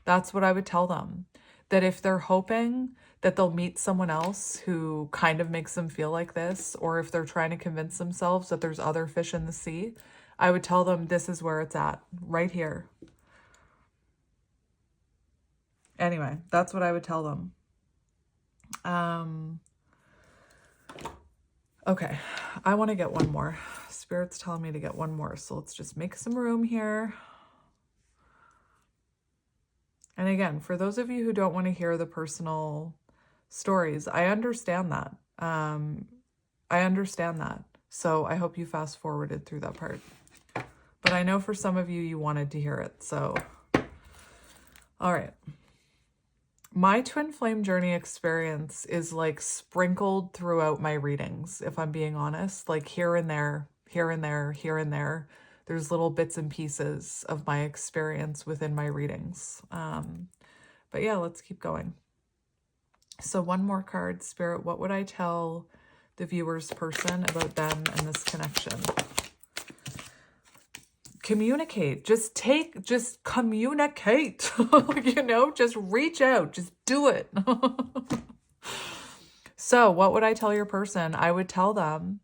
[SPEAKER 1] That's what I would tell them. That if they're hoping that they'll meet someone else who kind of makes them feel like this, or if they're trying to convince themselves that there's other fish in the sea, I would tell them this is where it's at, right here. Anyway, that's what I would tell them. Okay, I want to get one more. Spirit's telling me to get one more, so let's just make some room here. And again, for those of you who don't want to hear the personal stories, I understand that. I understand that. So I hope you fast forwarded through that part. But I know for some of you, you wanted to hear it. So, all right. My twin flame journey experience is like sprinkled throughout my readings, if I'm being honest, like here and there, here and there, here and there. There's little bits and pieces of my experience within my readings. But yeah, let's keep going. So one more card, Spirit, what would I tell the viewer's person about them and this connection? Communicate. Just communicate. You know, just reach out. Just do it. So what would I tell your person? I would tell them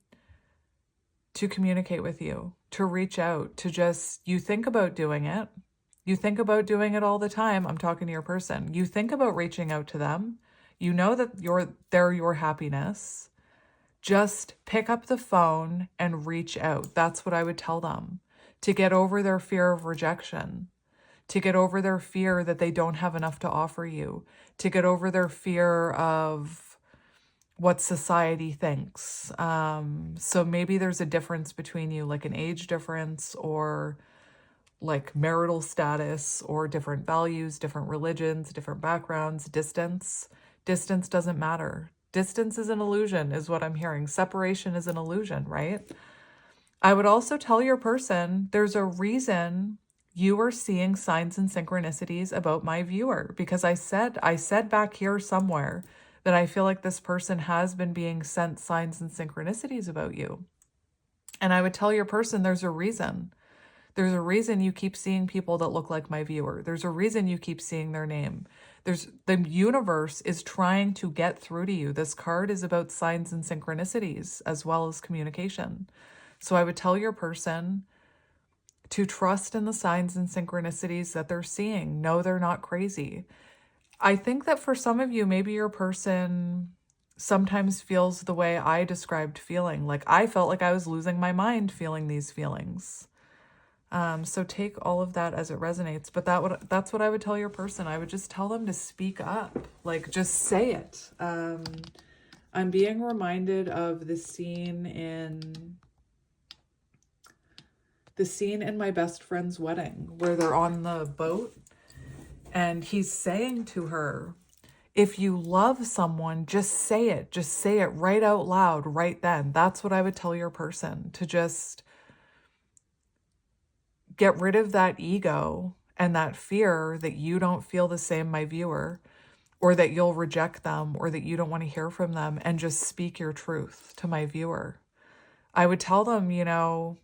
[SPEAKER 1] to communicate with you, to reach out, to just, you think about doing it. You think about doing it all the time. I'm talking to your person. You think about reaching out to them. You know that they're your happiness. Just pick up the phone and reach out. That's what I would tell them. To get over their fear of rejection, to get over their fear that they don't have enough to offer you, to get over their fear of what society thinks. So maybe there's a difference between you, like an age difference or like marital status or different values, different religions, different backgrounds, distance. Distance doesn't matter. Distance is an illusion, is what I'm hearing. Separation is an illusion, right? I would also tell your person, there's a reason you are seeing signs and synchronicities about my viewer, because I said back here somewhere that I feel like this person has been being sent signs and synchronicities about you. And I would tell your person, there's a reason. There's a reason you keep seeing people that look like my viewer. There's a reason you keep seeing their name. The universe is trying to get through to you. This card is about signs and synchronicities as well as communication. So I would tell your person to trust in the signs and synchronicities that they're seeing. No, they're not crazy. I think that for some of you, maybe your person sometimes feels the way I described feeling. Like I felt like I was losing my mind feeling these feelings. So take all of that as it resonates. But that's what I would tell your person. I would just tell them to speak up. Like just say it. I'm being reminded of the scene in my best friend's wedding where they're on the boat and he's saying to her, if you love someone, just say it. Just say it right out loud right then. That's what I would tell your person, to just get rid of that ego and that fear that you don't feel the same, my viewer, or that you'll reject them or that you don't want to hear from them, and just speak your truth to my viewer. I would tell them, you know,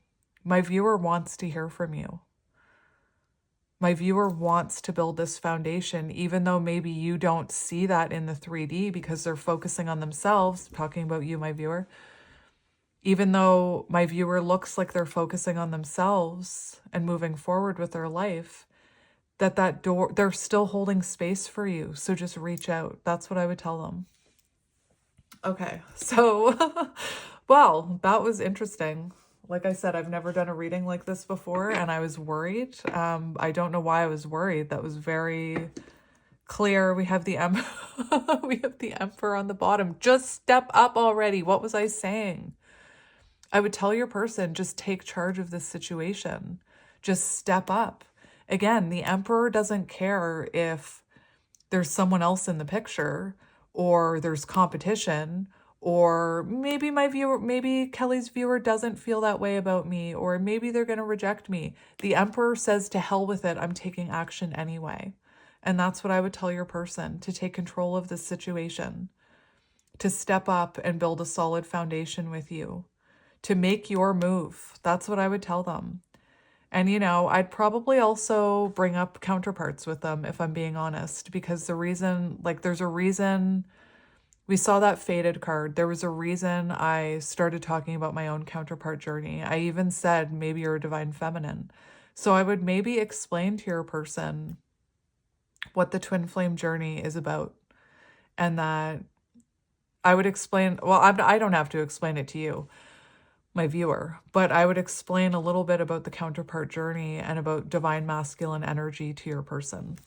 [SPEAKER 1] my viewer wants to hear from you. My viewer wants to build this foundation, even though maybe you don't see that in the 3D because they're focusing on themselves, talking about you, my viewer. Even though my viewer looks like they're focusing on themselves and moving forward with their life, that door, they're still holding space for you. So just reach out. That's what I would tell them. Okay, so, well, that was interesting. Like I said, I've never done a reading like this before, and I was worried. I don't know why I was worried. That was very clear. We have the we have the Emperor on the bottom. Just step up already. What was I saying? I would tell your person, just take charge of this situation. Just step up. Again, the Emperor doesn't care if there's someone else in the picture, or there's competition, or maybe maybe Kelly's viewer doesn't feel that way about me, or maybe they're going to reject me. The Emperor says, to hell with it, I'm taking action anyway. And that's what I would tell your person, to take control of this situation, to step up and build a solid foundation with you, to make your move. That's what I would tell them. And, you know, I'd probably also bring up counterparts with them, if I'm being honest, because there's a reason we saw that FATED card. There was a reason I started talking about my own counterpart journey. I even said, maybe you're a divine feminine. So I would maybe explain to your person what the twin flame journey is about. And that I would explain, well, I don't have to explain it to you, my viewer, but I would explain a little bit about the counterpart journey and about divine masculine energy to your person.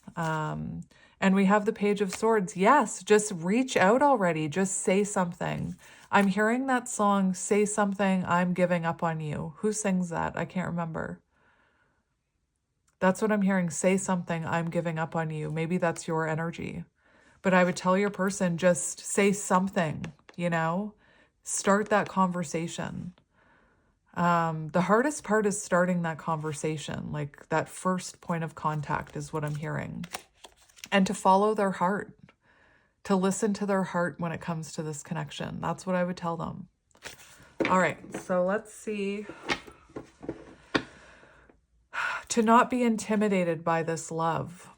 [SPEAKER 1] And we have the Page of Swords. Yes, just reach out already. Just say something. I'm hearing that song, Say Something, I'm Giving Up on You. Who sings that? I can't remember. That's what I'm hearing. Say something, I'm giving up on you. Maybe that's your energy. But I would tell your person, just say something, you know? Start that conversation. The hardest part is starting that conversation, like that first point of contact is what I'm hearing. And to follow their heart, to listen to their heart when it comes to this connection. That's what I would tell them. All right, so let's see. To not be intimidated by this love,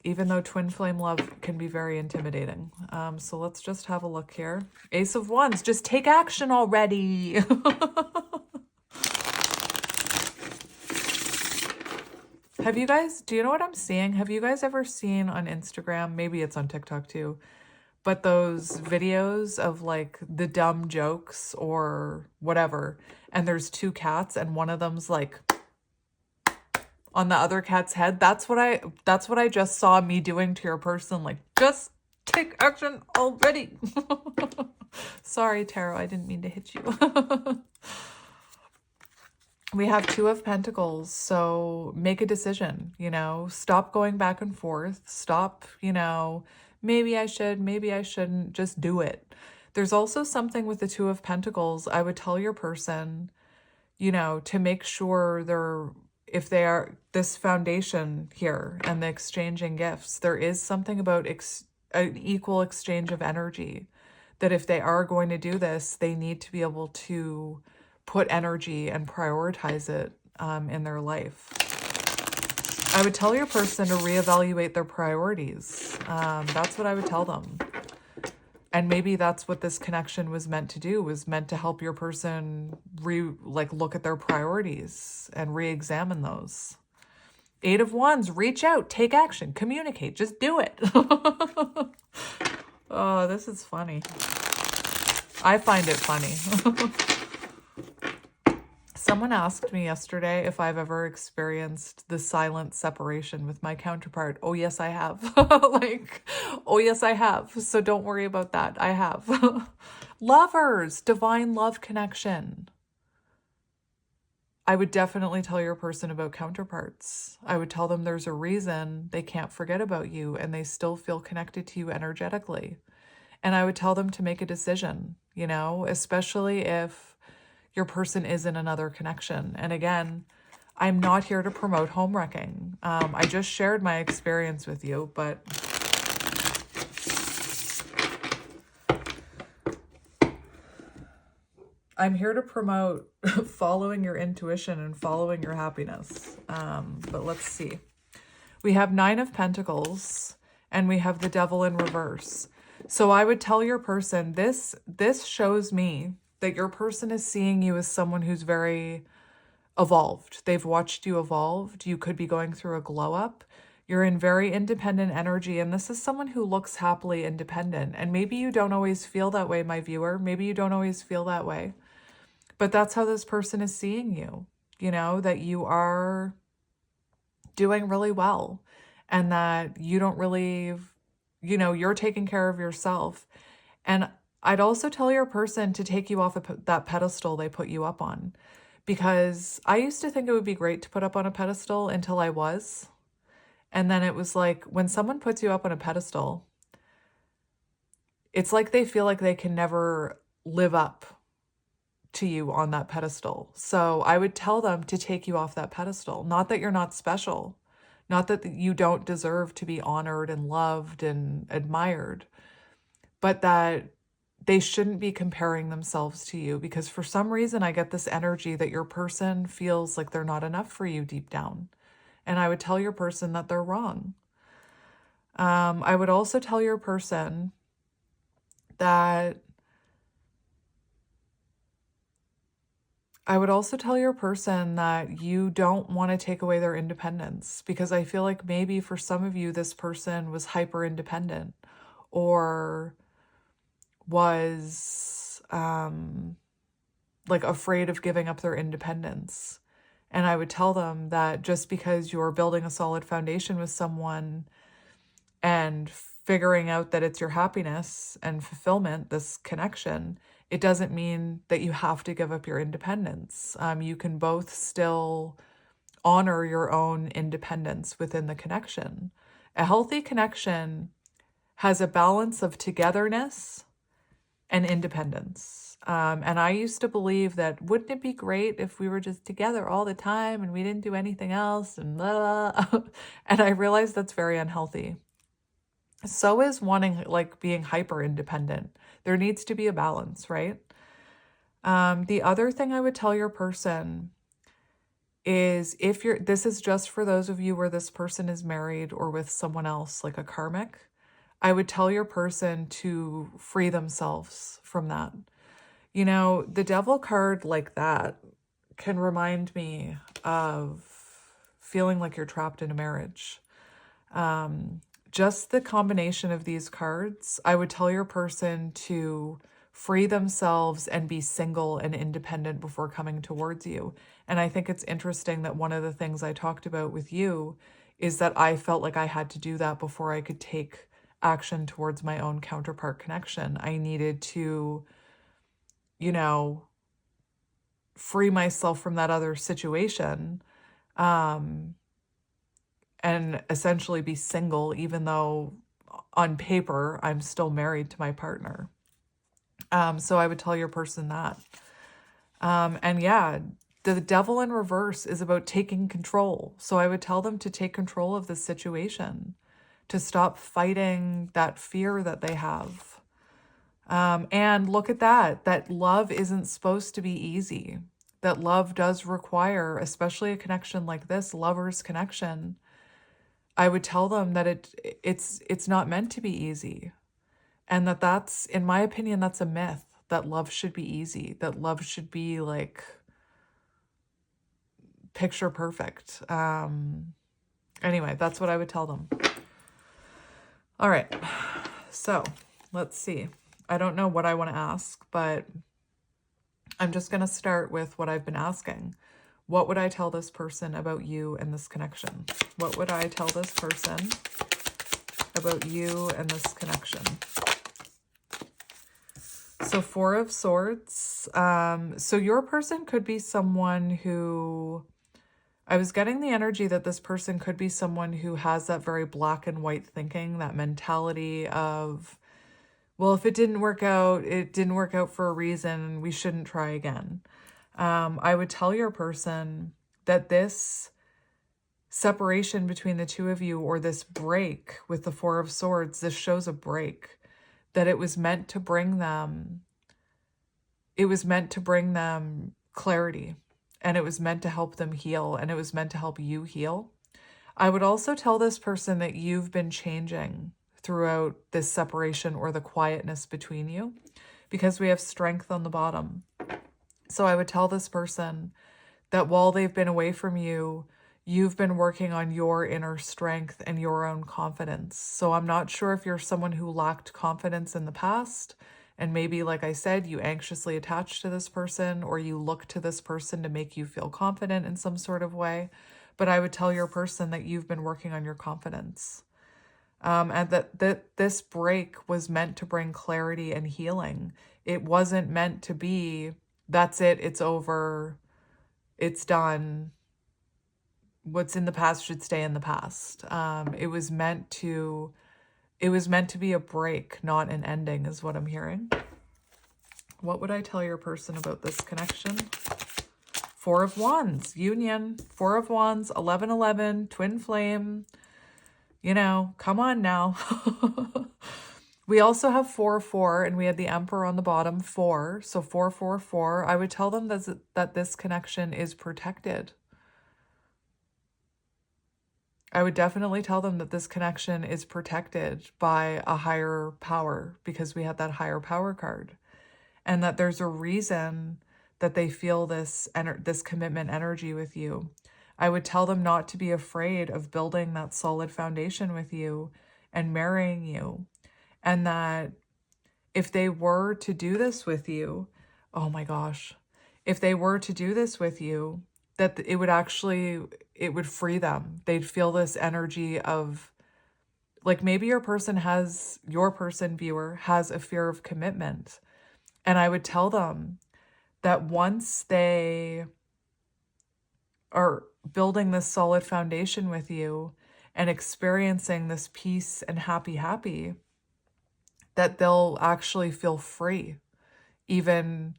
[SPEAKER 1] even though twin flame love can be very intimidating. So let's just have a look here. Ace of Wands, just take action already. Do you know what I'm seeing? Have you guys ever seen on Instagram, maybe it's on TikTok too, but those videos of like the dumb jokes or whatever, and there's two cats and one of them's like on the other cat's head? That's what I just saw me doing to your person, like, just take action already. Sorry, Tarot, I didn't mean to hit you. We have Two of Pentacles, so make a decision, you know, stop going back and forth, stop, you know, maybe I should, maybe I shouldn't, just do it. There's also something with the Two of Pentacles. I would tell your person, you know, to make sure if they are this foundation here and the exchanging gifts, there is something about an equal exchange of energy, that if they are going to do this, they need to be able to put energy and prioritize it in their life. I would tell your person to reevaluate their priorities. That's what I would tell them. And maybe that's what this connection was meant to do, was meant to help your person look at their priorities and re-examine those. Eight of Wands, reach out, take action, communicate, just do it. Oh, this is funny. I find it funny. Someone asked me yesterday if I've ever experienced the silent separation with my counterpart. Oh, yes, I have. Oh, yes, I have. So don't worry about that. I have. Lovers, divine love connection. I would definitely tell your person about counterparts. I would tell them there's a reason they can't forget about you and they still feel connected to you energetically. And I would tell them to make a decision, you know, especially if your person is in another connection. And again, I'm not here to promote home wrecking. I just shared my experience with you, but I'm here to promote following your intuition and following your happiness. But let's see. We have Nine of Pentacles, and we have the Devil in reverse. So I would tell your person, this shows me that your person is seeing you as someone who's very evolved. They've watched you evolved. You could be going through a glow up. You're in very independent energy, and this is someone who looks happily independent. And maybe you don't always feel that way, my viewer. Maybe you don't always feel that way. But that's how this person is seeing you, you know, that you are doing really well and that you don't really, you know, you're taking care of yourself. And I'd also tell your person to take you off of that pedestal they put you up on, because I used to think it would be great to put up on a pedestal until I was. And then it was like, when someone puts you up on a pedestal, it's like they feel like they can never live up to you on that pedestal. So I would tell them to take you off that pedestal. Not that you're not special, not that you don't deserve to be honored and loved and admired, but that they shouldn't be comparing themselves to you, because for some reason I get this energy that your person feels like they're not enough for you deep down. And I would tell your person that they're wrong. I would also tell your person that you don't want to take away their independence, because I feel like maybe for some of you, this person was hyper independent or was like afraid of giving up their independence. And I would tell them that just because you're building a solid foundation with someone and figuring out that it's your happiness and fulfillment, this connection, it doesn't mean that you have to give up your independence. You can both still honor your own independence within the connection. A healthy connection has a balance of togetherness and independence. And I used to believe that, wouldn't it be great if we were just together all the time and we didn't do anything else and blah, blah. And I realized that's very unhealthy. So is wanting, like, being hyper independent. There needs to be a balance, right? The other thing I would tell your person is, this is just for those of you where this person is married or with someone else, like a karmic, I would tell your person to free themselves from that. You know, the Devil card like that can remind me of feeling like you're trapped in a marriage. Just the combination of these cards, I would tell your person to free themselves and be single and independent before coming towards you. And I think it's interesting that one of the things I talked about with you is that I felt like I had to do that before I could take action towards my own counterpart connection. I needed to, you know, free myself from that other situation, and essentially be single, even though on paper I'm still married to my partner. So I would tell your person that. And yeah, the Devil in reverse is about taking control. So I would tell them to take control of the situation, to stop fighting that fear that they have. And look at that love isn't supposed to be easy. That love does require, especially a connection like this, lover's connection. I would tell them that it's not meant to be easy. And that's, in my opinion, that's a myth, that love should be easy, that love should be like picture perfect. Anyway, that's what I would tell them. All right, so let's see. I don't know what I want to ask, but I'm just going to start with what I've been asking. What would I tell this person about you and this connection? What would I tell this person about you and this connection? So Four of Swords. So your person could be someone who, I was getting the energy that this person could be someone who has that very black and white thinking, that mentality of, well, if it didn't work out, it didn't work out for a reason. We shouldn't try again. I would tell your person that this separation between the two of you, or this break with the Four of Swords, this shows a break, that it was meant to bring them, clarity, and it was meant to help them heal, and it was meant to help you heal. I would also tell this person that you've been changing throughout this separation or the quietness between you, because we have strength on the bottom. So I would tell this person that while they've been away from you, you've been working on your inner strength and your own confidence. So I'm not sure if you're someone who lacked confidence in the past, and maybe, like I said, you anxiously attach to this person, or you look to this person to make you feel confident in some sort of way. But I would tell your person that you've been working on your confidence. And that this break was meant to bring clarity and healing. It wasn't meant to be, that's it, it's over, it's done. What's in the past should stay in the past. It was meant to be a break, not an ending, is what I'm hearing. What would I tell your person about this connection? Four of Wands, union, Four of Wands, 1111, twin flame. You know, come on now. We also have 4-4, and we had the Emperor on the bottom, 4. So 4-4-4. I would tell them that this connection is protected. I would definitely tell them that this connection is protected by a higher power, because we had that higher power card. And that there's a reason that they feel this commitment energy with you. I would tell them not to be afraid of building that solid foundation with you and marrying you. And that if they were to do this with you, oh my gosh, if they were to do this with you, that it would free them. They'd feel this energy of, like, maybe your person, viewer, has a fear of commitment. And I would tell them that once they are building this solid foundation with you and experiencing this peace and happy, that they'll actually feel free. Even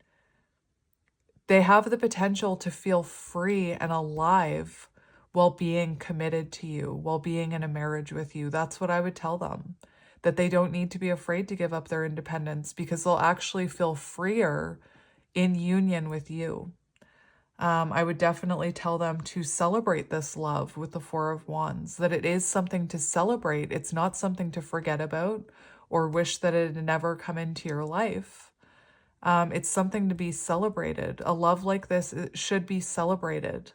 [SPEAKER 1] they have the potential to feel free and alive while being committed to you, while being in a marriage with you. That's what I would tell them. That they don't need to be afraid to give up their independence, because they'll actually feel freer in union with you. I would definitely tell them to celebrate this love with the Four of Wands, that it is something to celebrate. It's not something to forget about or wish that it had never come into your life. It's something to be celebrated. A love like this, it should be celebrated.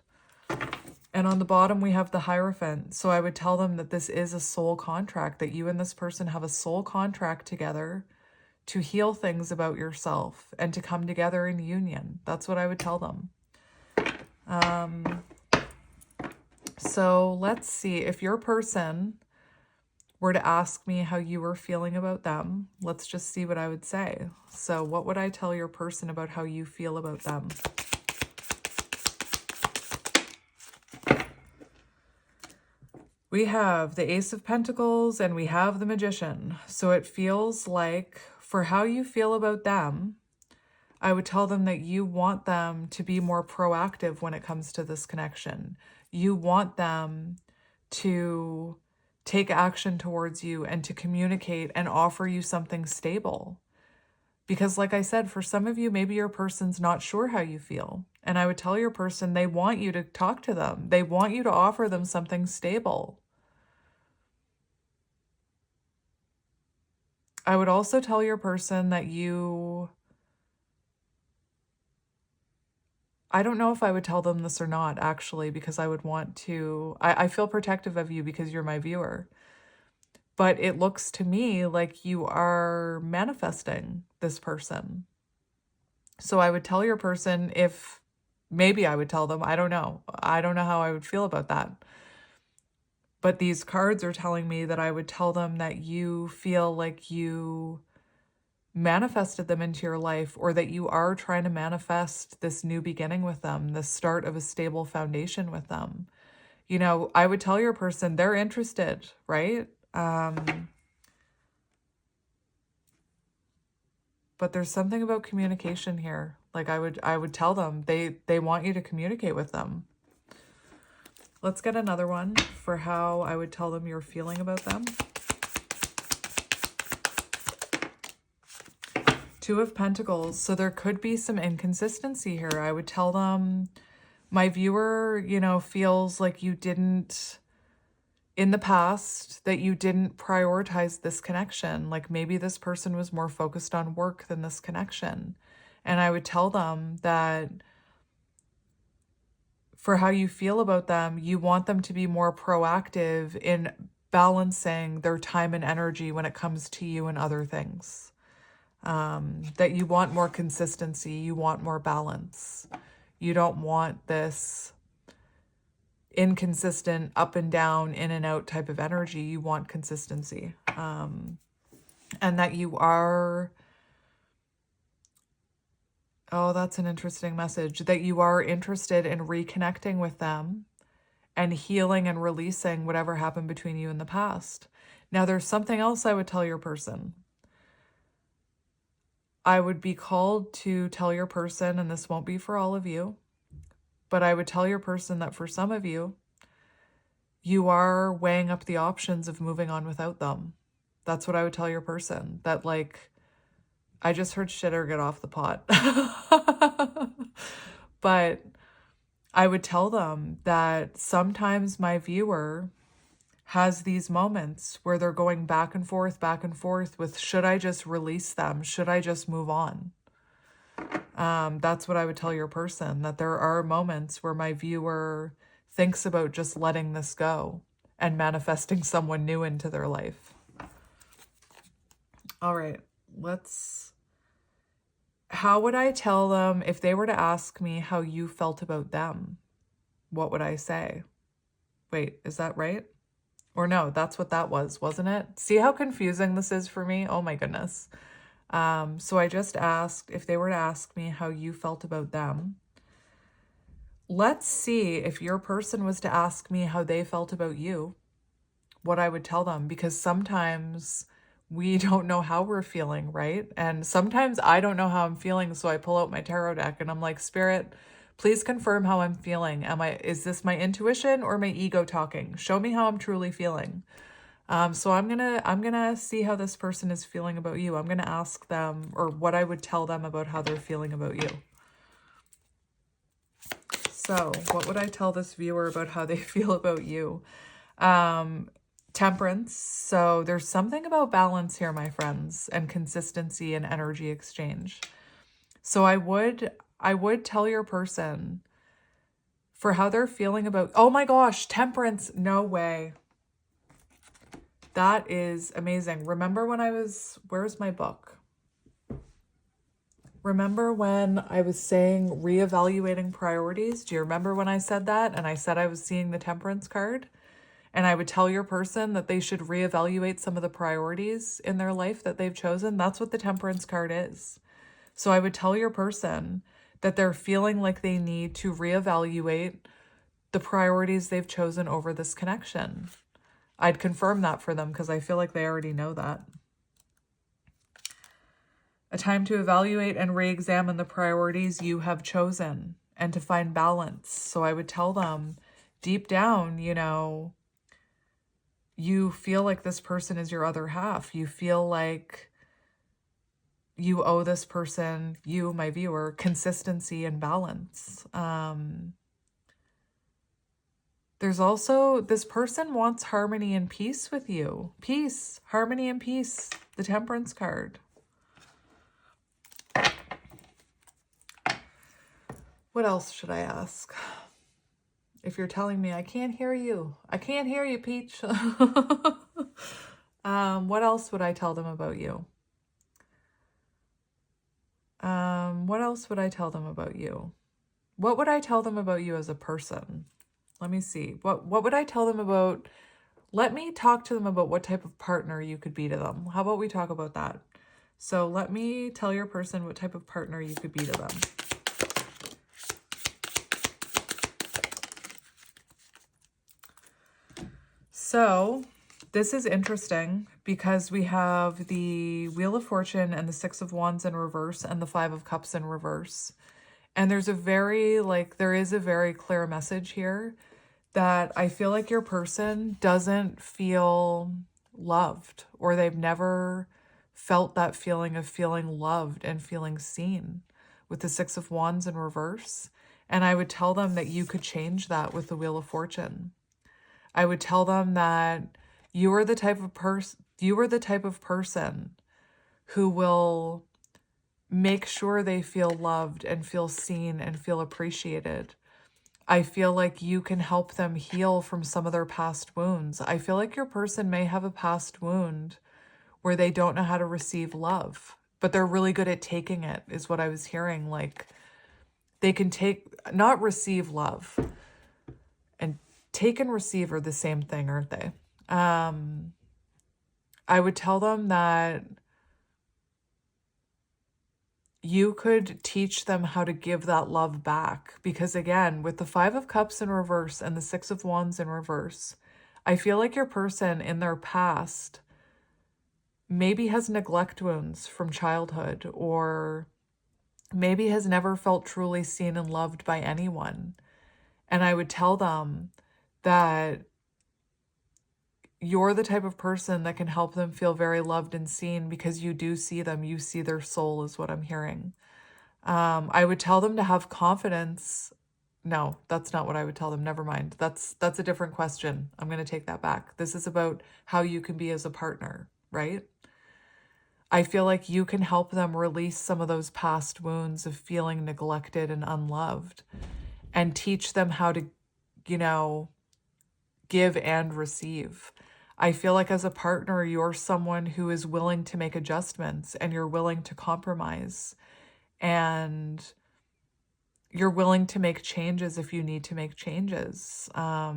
[SPEAKER 1] And on the bottom, we have the Hierophant. So I would tell them that this is a soul contract, that you and this person have a soul contract together to heal things about yourself and to come together in union. That's what I would tell them. So let's see, if your person were to ask me how you were feeling about them, let's just see what I would say. So what would I tell your person about how you feel about them? We have the Ace of Pentacles and we have the Magician. So it feels like, for how you feel about them, I would tell them that you want them to be more proactive when it comes to this connection. You want them to take action towards you and to communicate and offer you something stable. Because like I said, for some of you, maybe your person's not sure how you feel. And I would tell your person they want you to talk to them. They want you to offer them something stable. I would also tell your person that I don't know if I would tell them this or not, actually, because I would want to, I feel protective of you because you're my viewer. But it looks to me like you are manifesting this person. So I would tell your person, maybe I would tell them, I don't know. I don't know how I would feel about that. But these cards are telling me that I would tell them that you feel like you manifested them into your life, or that you are trying to manifest this new beginning with them, the start of a stable foundation with them. You know, I would tell your person they're interested, right? But there's something about communication here. Like I would tell them they want you to communicate with them. Let's get another one for how I would tell them you're feeling about them. Two of Pentacles. So there could be some inconsistency here. I would tell them, my viewer, feels like you didn't in the past that you didn't prioritize this connection. Like maybe this person was more focused on work than this connection. And I would tell them that for how you feel about them, you want them to be more proactive in balancing their time and energy when it comes to you and other things. That you want more consistency, you want more balance. You don't want this inconsistent up and down, in and out type of energy. You want consistency. And that you are, oh, that's an interesting message, that you are interested in reconnecting with them and healing and releasing whatever happened between you in the past. Now, there's something else I would tell your person. I would be called to tell your person, and this won't be for all of you, but I would tell your person that for some of you, you are weighing up the options of moving on without them. That's what I would tell your person. That like, I just heard shitter get off the pot. But I would tell them that sometimes my viewer has these moments where they're going back and forth with, should I just release them? Should I just move on? That's what I would tell your person, that there are moments where my viewer thinks about just letting this go and manifesting someone new into their life. All right, how would I tell them if they were to ask me how you felt about them? What would I say? Wait, is that right? Or no, that's what that was, wasn't it? See how confusing this is for me? Oh my goodness. So I just asked if they were to ask me how you felt about them. Let's see if your person was to ask me how they felt about you, what I would tell them, because sometimes we don't know how we're feeling, right? And sometimes I don't know how I'm feeling, so I pull out my tarot deck and I'm like, Spirit, please confirm how I'm feeling. Is this my intuition or my ego talking? Show me how I'm truly feeling. So I'm gonna see how this person is feeling about you. I'm gonna ask them, or what I would tell them about how they're feeling about you. So what would I tell this viewer about how they feel about you? Temperance. So there's something about balance here, my friends, and consistency and energy exchange. So I would tell your person for how they're feeling about, oh my gosh, temperance, no way. That is amazing. Remember when where's my book? Remember when I was saying reevaluating priorities? Do you remember when I said that? And I said I was seeing the temperance card? And I would tell your person that they should reevaluate some of the priorities in their life that they've chosen. That's what the temperance card is. So I would tell your person that they're feeling like they need to reevaluate the priorities they've chosen over this connection. I'd confirm that for them because I feel like they already know that. A time to evaluate and re-examine the priorities you have chosen and to find balance. So I would tell them deep down, you feel like this person is your other half. You feel like you owe this person, you, my viewer, consistency and balance. There's also, this person wants harmony and peace with you. Peace, harmony and peace, the Temperance card. What else should I ask? If you're telling me I can't hear you. I can't hear you, Peach. What else would I tell them about you? What else would I tell them about you? What would I tell them about you as a person? Let me see. What would I tell them about? Let me talk to them about what type of partner you could be to them. How about we talk about that? So let me tell your person what type of partner you could be to them. So this is interesting because we have the Wheel of Fortune and the Six of Wands in reverse and the Five of Cups in reverse. And there is a very clear message here that I feel like your person doesn't feel loved, or they've never felt that feeling of feeling loved and feeling seen with the Six of Wands in reverse. And I would tell them that you could change that with the Wheel of Fortune. I would tell them that you are the type of person who will make sure they feel loved and feel seen and feel appreciated. I feel like you can help them heal from some of their past wounds. I feel like your person may have a past wound where they don't know how to receive love, but they're really good at taking it, is what I was hearing. Like, they can not receive love. And take and receive are the same thing, aren't they? I would tell them that you could teach them how to give that love back. Because again, with the 5 of Cups in reverse and the 6 of Wands in reverse, I feel like your person in their past maybe has neglect wounds from childhood, or maybe has never felt truly seen and loved by anyone. And I would tell them that you're the type of person that can help them feel very loved and seen, because you do see them. You see their soul, is what I'm hearing. I would tell them to have confidence. No, that's not what I would tell them. Never mind. That's a different question. I'm going to take that back. This is about how you can be as a partner, right? I feel like you can help them release some of those past wounds of feeling neglected and unloved, and teach them how to, give and receive. I feel like as a partner, you're someone who is willing to make adjustments, and you're willing to compromise, and you're willing to make changes if you need to make changes. I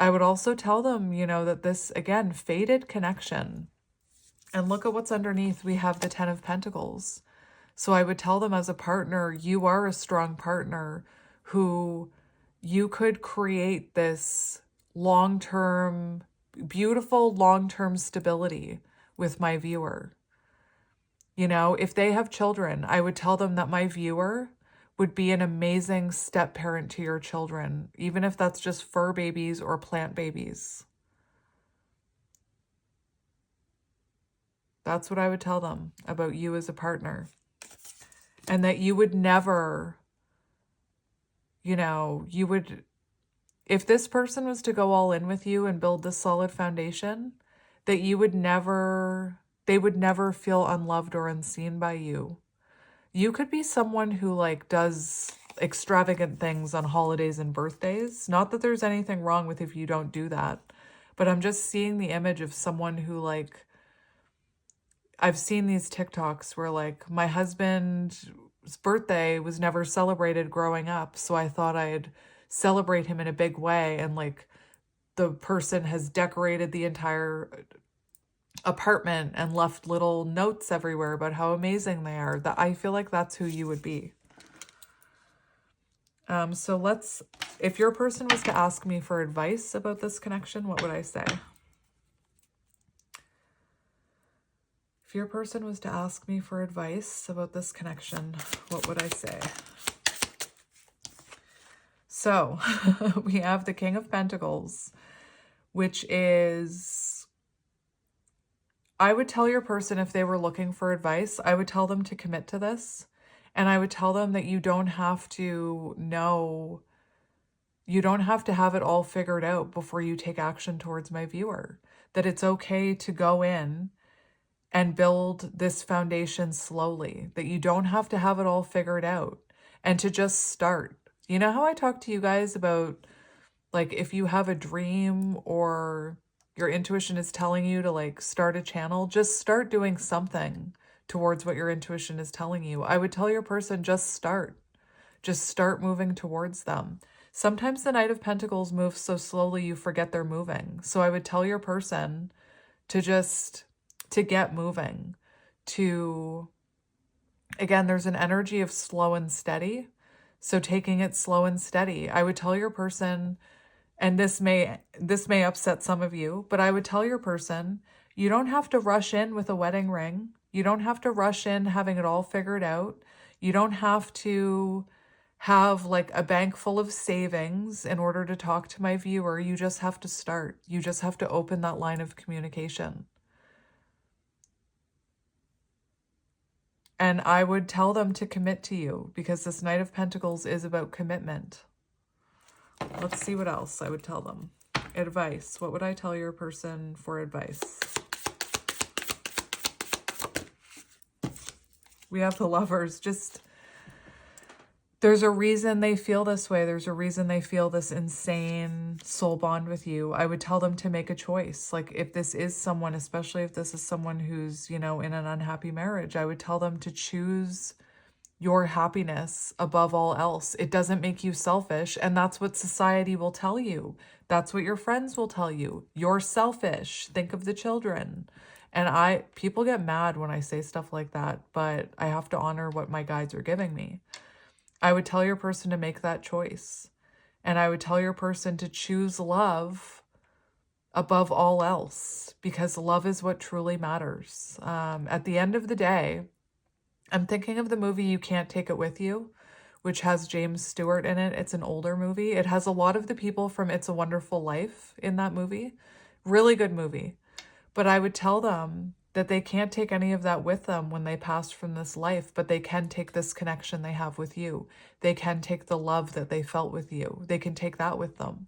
[SPEAKER 1] would also tell them, that this, again, fated connection, and look at what's underneath. We have the 10 of Pentacles. So I would tell them, as a partner, you are a strong partner who you could create this long-term, beautiful long-term stability with my viewer. If they have children, I would tell them that my viewer would be an amazing step parent to your children, even if that's just fur babies or plant babies. That's what I would tell them about you as a partner. And that you would never, if this person was to go all in with you and build this solid foundation, that they would never feel unloved or unseen by you. You could be someone who does extravagant things on holidays and birthdays. Not that there's anything wrong with if you don't do that, but I'm just seeing the image of someone who I've seen these TikToks where my husband's birthday was never celebrated growing up, so I thought I'd celebrate him in a big way, and the person has decorated the entire apartment and left little notes everywhere about how amazing they are. That I feel like that's who you would be. So if your person was to ask me for advice about this connection, what would I say? If your person was to ask me for advice about this connection, what would I say? So we have the King of Pentacles, which is, I would tell your person, if they were looking for advice, I would tell them to commit to this. And I would tell them that you don't have to have it all figured out before you take action towards my viewer. That it's okay to go in and build this foundation slowly, that you don't have to have it all figured out, and to just start. You know how I talk to you guys about, if you have a dream or your intuition is telling you to start a channel, just start doing something towards what your intuition is telling you. I would tell your person, just start moving towards them. Sometimes the Knight of Pentacles moves so slowly you forget they're moving. So I would tell your person to get moving, again, there's an energy of slow and steady. So taking it slow and steady, I would tell your person, and this may upset some of you, but I would tell your person, you don't have to rush in with a wedding ring. You don't have to rush in having it all figured out. You don't have to have a bank full of savings in order to talk to my viewer. You just have to start. You just have to open that line of communication. And I would tell them to commit to you, because this Knight of Pentacles is about commitment. Let's see what else I would tell them. Advice. What would I tell your person for advice? We have the Lovers. Just, there's a reason they feel this way. There's a reason they feel this insane soul bond with you. I would tell them to make a choice. Like if this is someone, especially if this is someone who's, you know, in an unhappy marriage, I would tell them to choose your happiness above all else. It doesn't make you selfish. And that's what society will tell you. That's what your friends will tell you. You're selfish. Think of the children. And people get mad when I say stuff like that, but I have to honor what my guides are giving me. I would tell your person to make that choice. And I would tell your person to choose love above all else, because love is what truly matters. At the end of the day, I'm thinking of the movie You Can't Take It With You, which has James Stewart in it. It's an older movie. It has a lot of the people from It's a Wonderful Life in that movie. Really good movie. But I would tell them that they can't take any of that with them when they pass from this life, but they can take this connection they have with you. They can take the love that they felt with you. They can take that with them.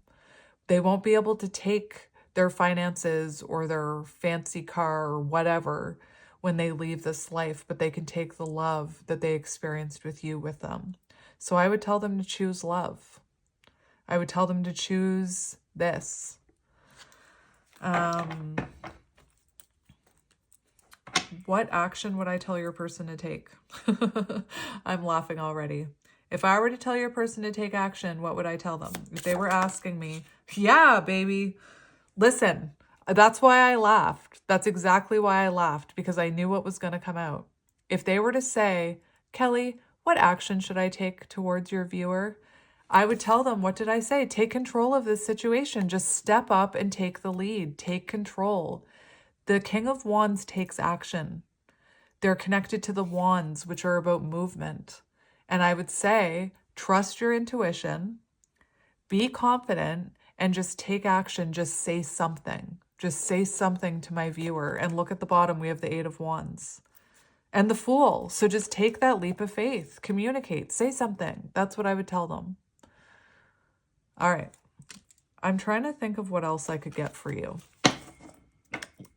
[SPEAKER 1] They won't be able to take their finances or their fancy car or whatever when they leave this life, but they can take the love that they experienced with you with them. So I would tell them to choose love. I would tell them to choose this. What action would I tell your person to take? I'm laughing already. If I were to tell your person to take action, what would I tell them? If they were asking me, yeah, baby, listen, that's why I laughed. That's exactly why I laughed, because I knew what was going to come out. If they were to say, Kelly, what action should I take towards your viewer? I would tell them, what did I say? Take control of this situation. Just step up and take the lead. Take control. The King of Wands takes action. They're connected to the wands, which are about movement. And I would say, trust your intuition, be confident, and just take action. Just say something. Just say something to my viewer. And look at the bottom, we have the Eight of Wands and the Fool. So just take that leap of faith, communicate, say something. That's what I would tell them. All right. I'm trying to think of what else I could get for you.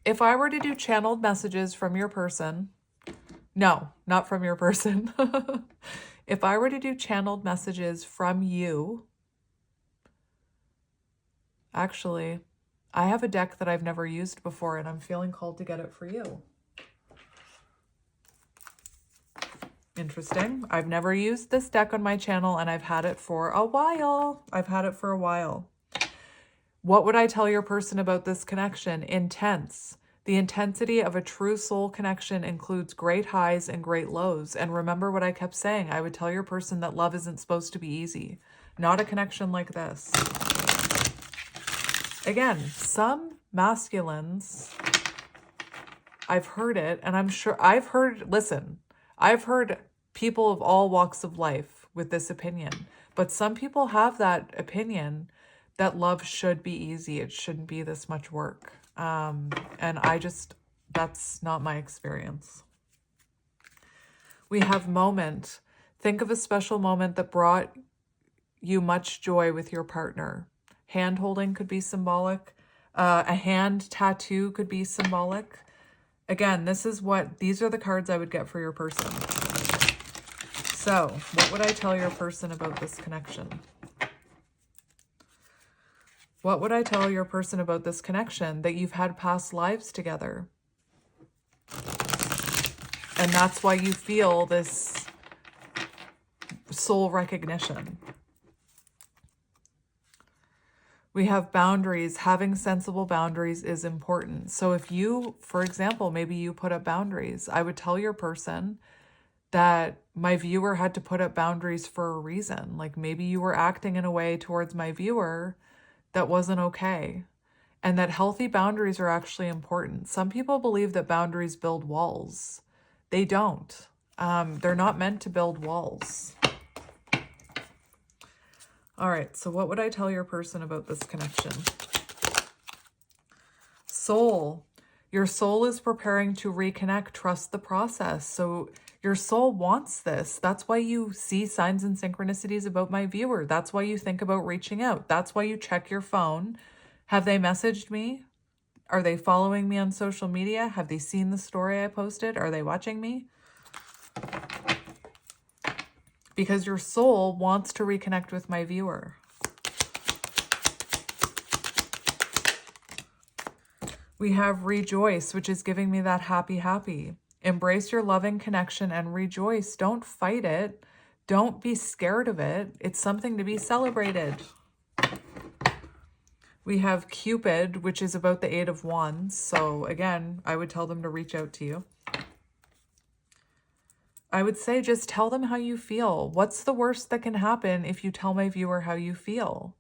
[SPEAKER 1] If I were to do channeled messages from your person, no, not from your person. If I were to do channeled messages from you, actually, I have a deck that I've never used before, and I'm feeling called to get it for you. Interesting. I've never used this deck on my channel, and I've had it for a while. What would I tell your person about this connection? Intense. The intensity of a true soul connection includes great highs and great lows. And remember what I kept saying. I would tell your person that love isn't supposed to be easy. Not a connection like this. Again, some masculines, I've heard it, and I'm sure I've heard people of all walks of life with this opinion. But some people have that opinion that love should be easy. It shouldn't be this much work. And that's not my experience. We have moment. Think of a special moment that brought you much joy with your partner. Hand holding could be symbolic. A hand tattoo could be symbolic. Again, these are the cards I would get for your person. So, what would I tell your person about this connection? What would I tell your person about this connection? That you've had past lives together. And that's why you feel this soul recognition. We have boundaries. Having sensible boundaries is important. So if you, for example, maybe you put up boundaries, I would tell your person that my viewer had to put up boundaries for a reason. Like maybe you were acting in a way towards my viewer that wasn't okay. And that healthy boundaries are actually important. Some people believe that boundaries build walls. They don't. They're not meant to build walls. All right, so what would I tell your person about this connection? Soul. Your soul is preparing to reconnect. Trust the process. So Your soul wants this. That's why you see signs and synchronicities about my viewer. That's why you think about reaching out. That's why you check your phone. Have they messaged me? Are they following me on social media? Have they seen the story I posted? Are they watching me? Because your soul wants to reconnect with my viewer. We have rejoice, which is giving me that happy. Embrace your loving connection and rejoice. Don't fight it. Don't be scared of it. It's something to be celebrated. We have Cupid, which is about the 8 of Wands. So again, I would tell them to reach out to you. I would say just tell them how you feel. What's the worst that can happen if you tell my viewer how you feel?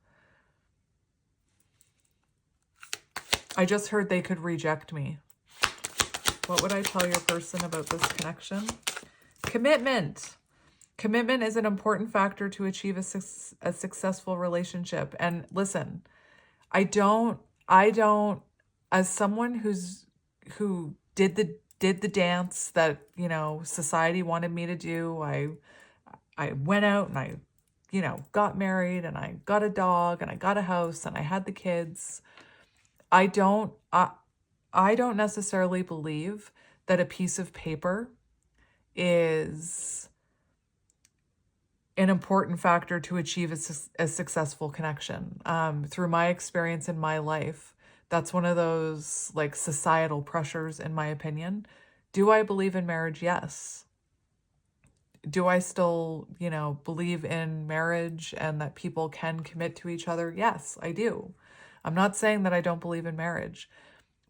[SPEAKER 1] I just heard they could reject me. What would I tell your person about this connection? Commitment. Commitment is an important factor to achieve a successful relationship. And listen, I don't, as someone who did the dance that, you know, society wanted me to do, I went out and I, you know, got married and I got a dog and I got a house and I had the kids. I don't necessarily believe that a piece of paper is an important factor to achieve a successful connection. Through my experience in my life, that's one of those like societal pressures, in my opinion. Do I believe in marriage? Yes. Do I still, you know, believe in marriage and that people can commit to each other? Yes, I do. I'm not saying that I don't believe in marriage,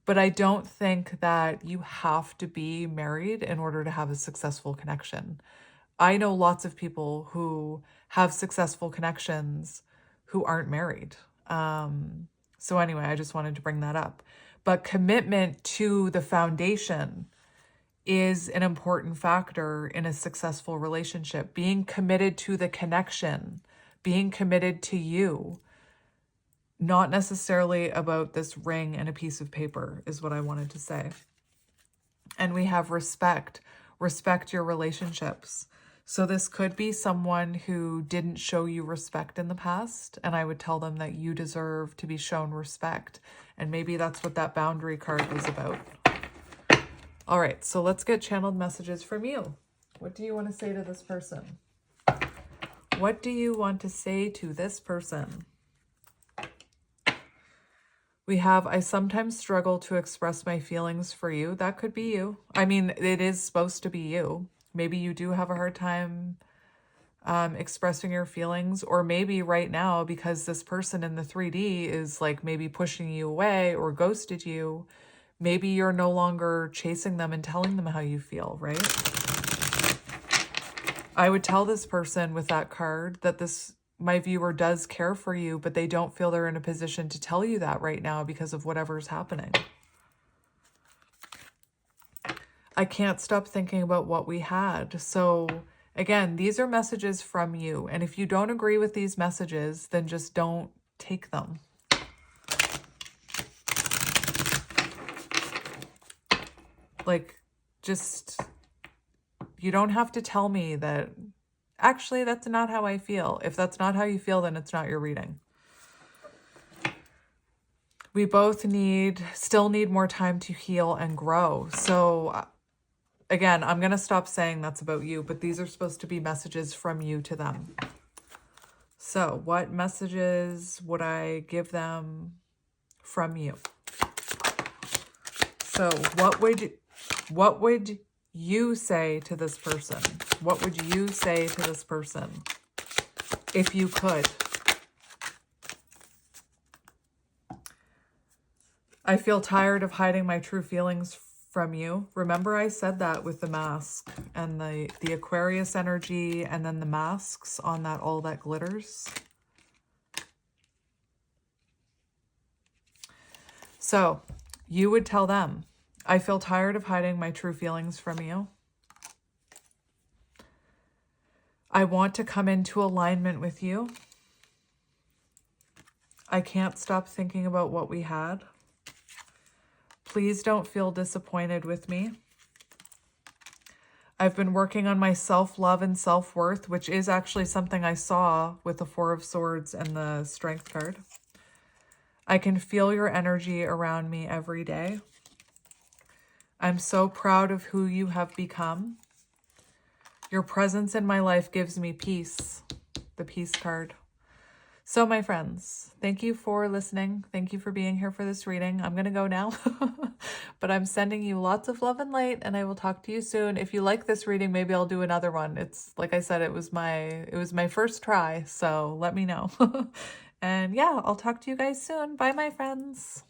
[SPEAKER 1] but I don't think that you have to be married in order to have a successful connection. I know lots of people who have successful connections who aren't married. So anyway, I just wanted to bring that up. But commitment to the foundation is an important factor in a successful relationship. Being committed to the connection, being committed to you. Not necessarily about this ring and a piece of paper is what I wanted to say. And we have respect. Respect your relationships. So this could be someone who didn't show you respect in the past, and I would tell them that you deserve to be shown respect. And maybe that's what that boundary card was about. All right, so let's get channeled messages from you. What do you want to say to this person? What do you want to say to this person? We have, I sometimes struggle to express my feelings for you. That could be you. I mean, it is supposed to be you. Maybe you do have a hard time expressing your feelings, or maybe right now, because this person in the 3D is like maybe pushing you away or ghosted you, maybe you're no longer chasing them and telling them how you feel, right? I would tell this person with that card that my viewer does care for you, but they don't feel they're in a position to tell you that right now because of whatever's happening. I can't stop thinking about what we had. So again, these are messages from you. And if you don't agree with these messages, then just don't take them. Like, just, you don't have to tell me that, actually, that's not how I feel. If that's not how you feel, then it's not your reading. We both still need more time to heal and grow. So again, I'm going to stop saying that's about you, but these are supposed to be messages from you to them. So what messages would I give them from you? So what would you say to this person? What would you say to this person if you could? I feel tired of hiding my true feelings from you. Remember I said that with the mask and the Aquarius energy and then the masks on that, all that glitters. So you would tell them, I feel tired of hiding my true feelings from you. I want to come into alignment with you. I can't stop thinking about what we had. Please don't feel disappointed with me. I've been working on my self-love and self-worth, which is actually something I saw with the Four of Swords and the Strength card. I can feel your energy around me every day. I'm so proud of who you have become. Your presence in my life gives me peace. The Peace card. So my friends, thank you for listening. Thank you for being here for this reading. I'm going to go now, but I'm sending you lots of love and light, and I will talk to you soon. If you like this reading, maybe I'll do another one. It's like I said, it was my first try, so let me know. And yeah, I'll talk to you guys soon. Bye, my friends.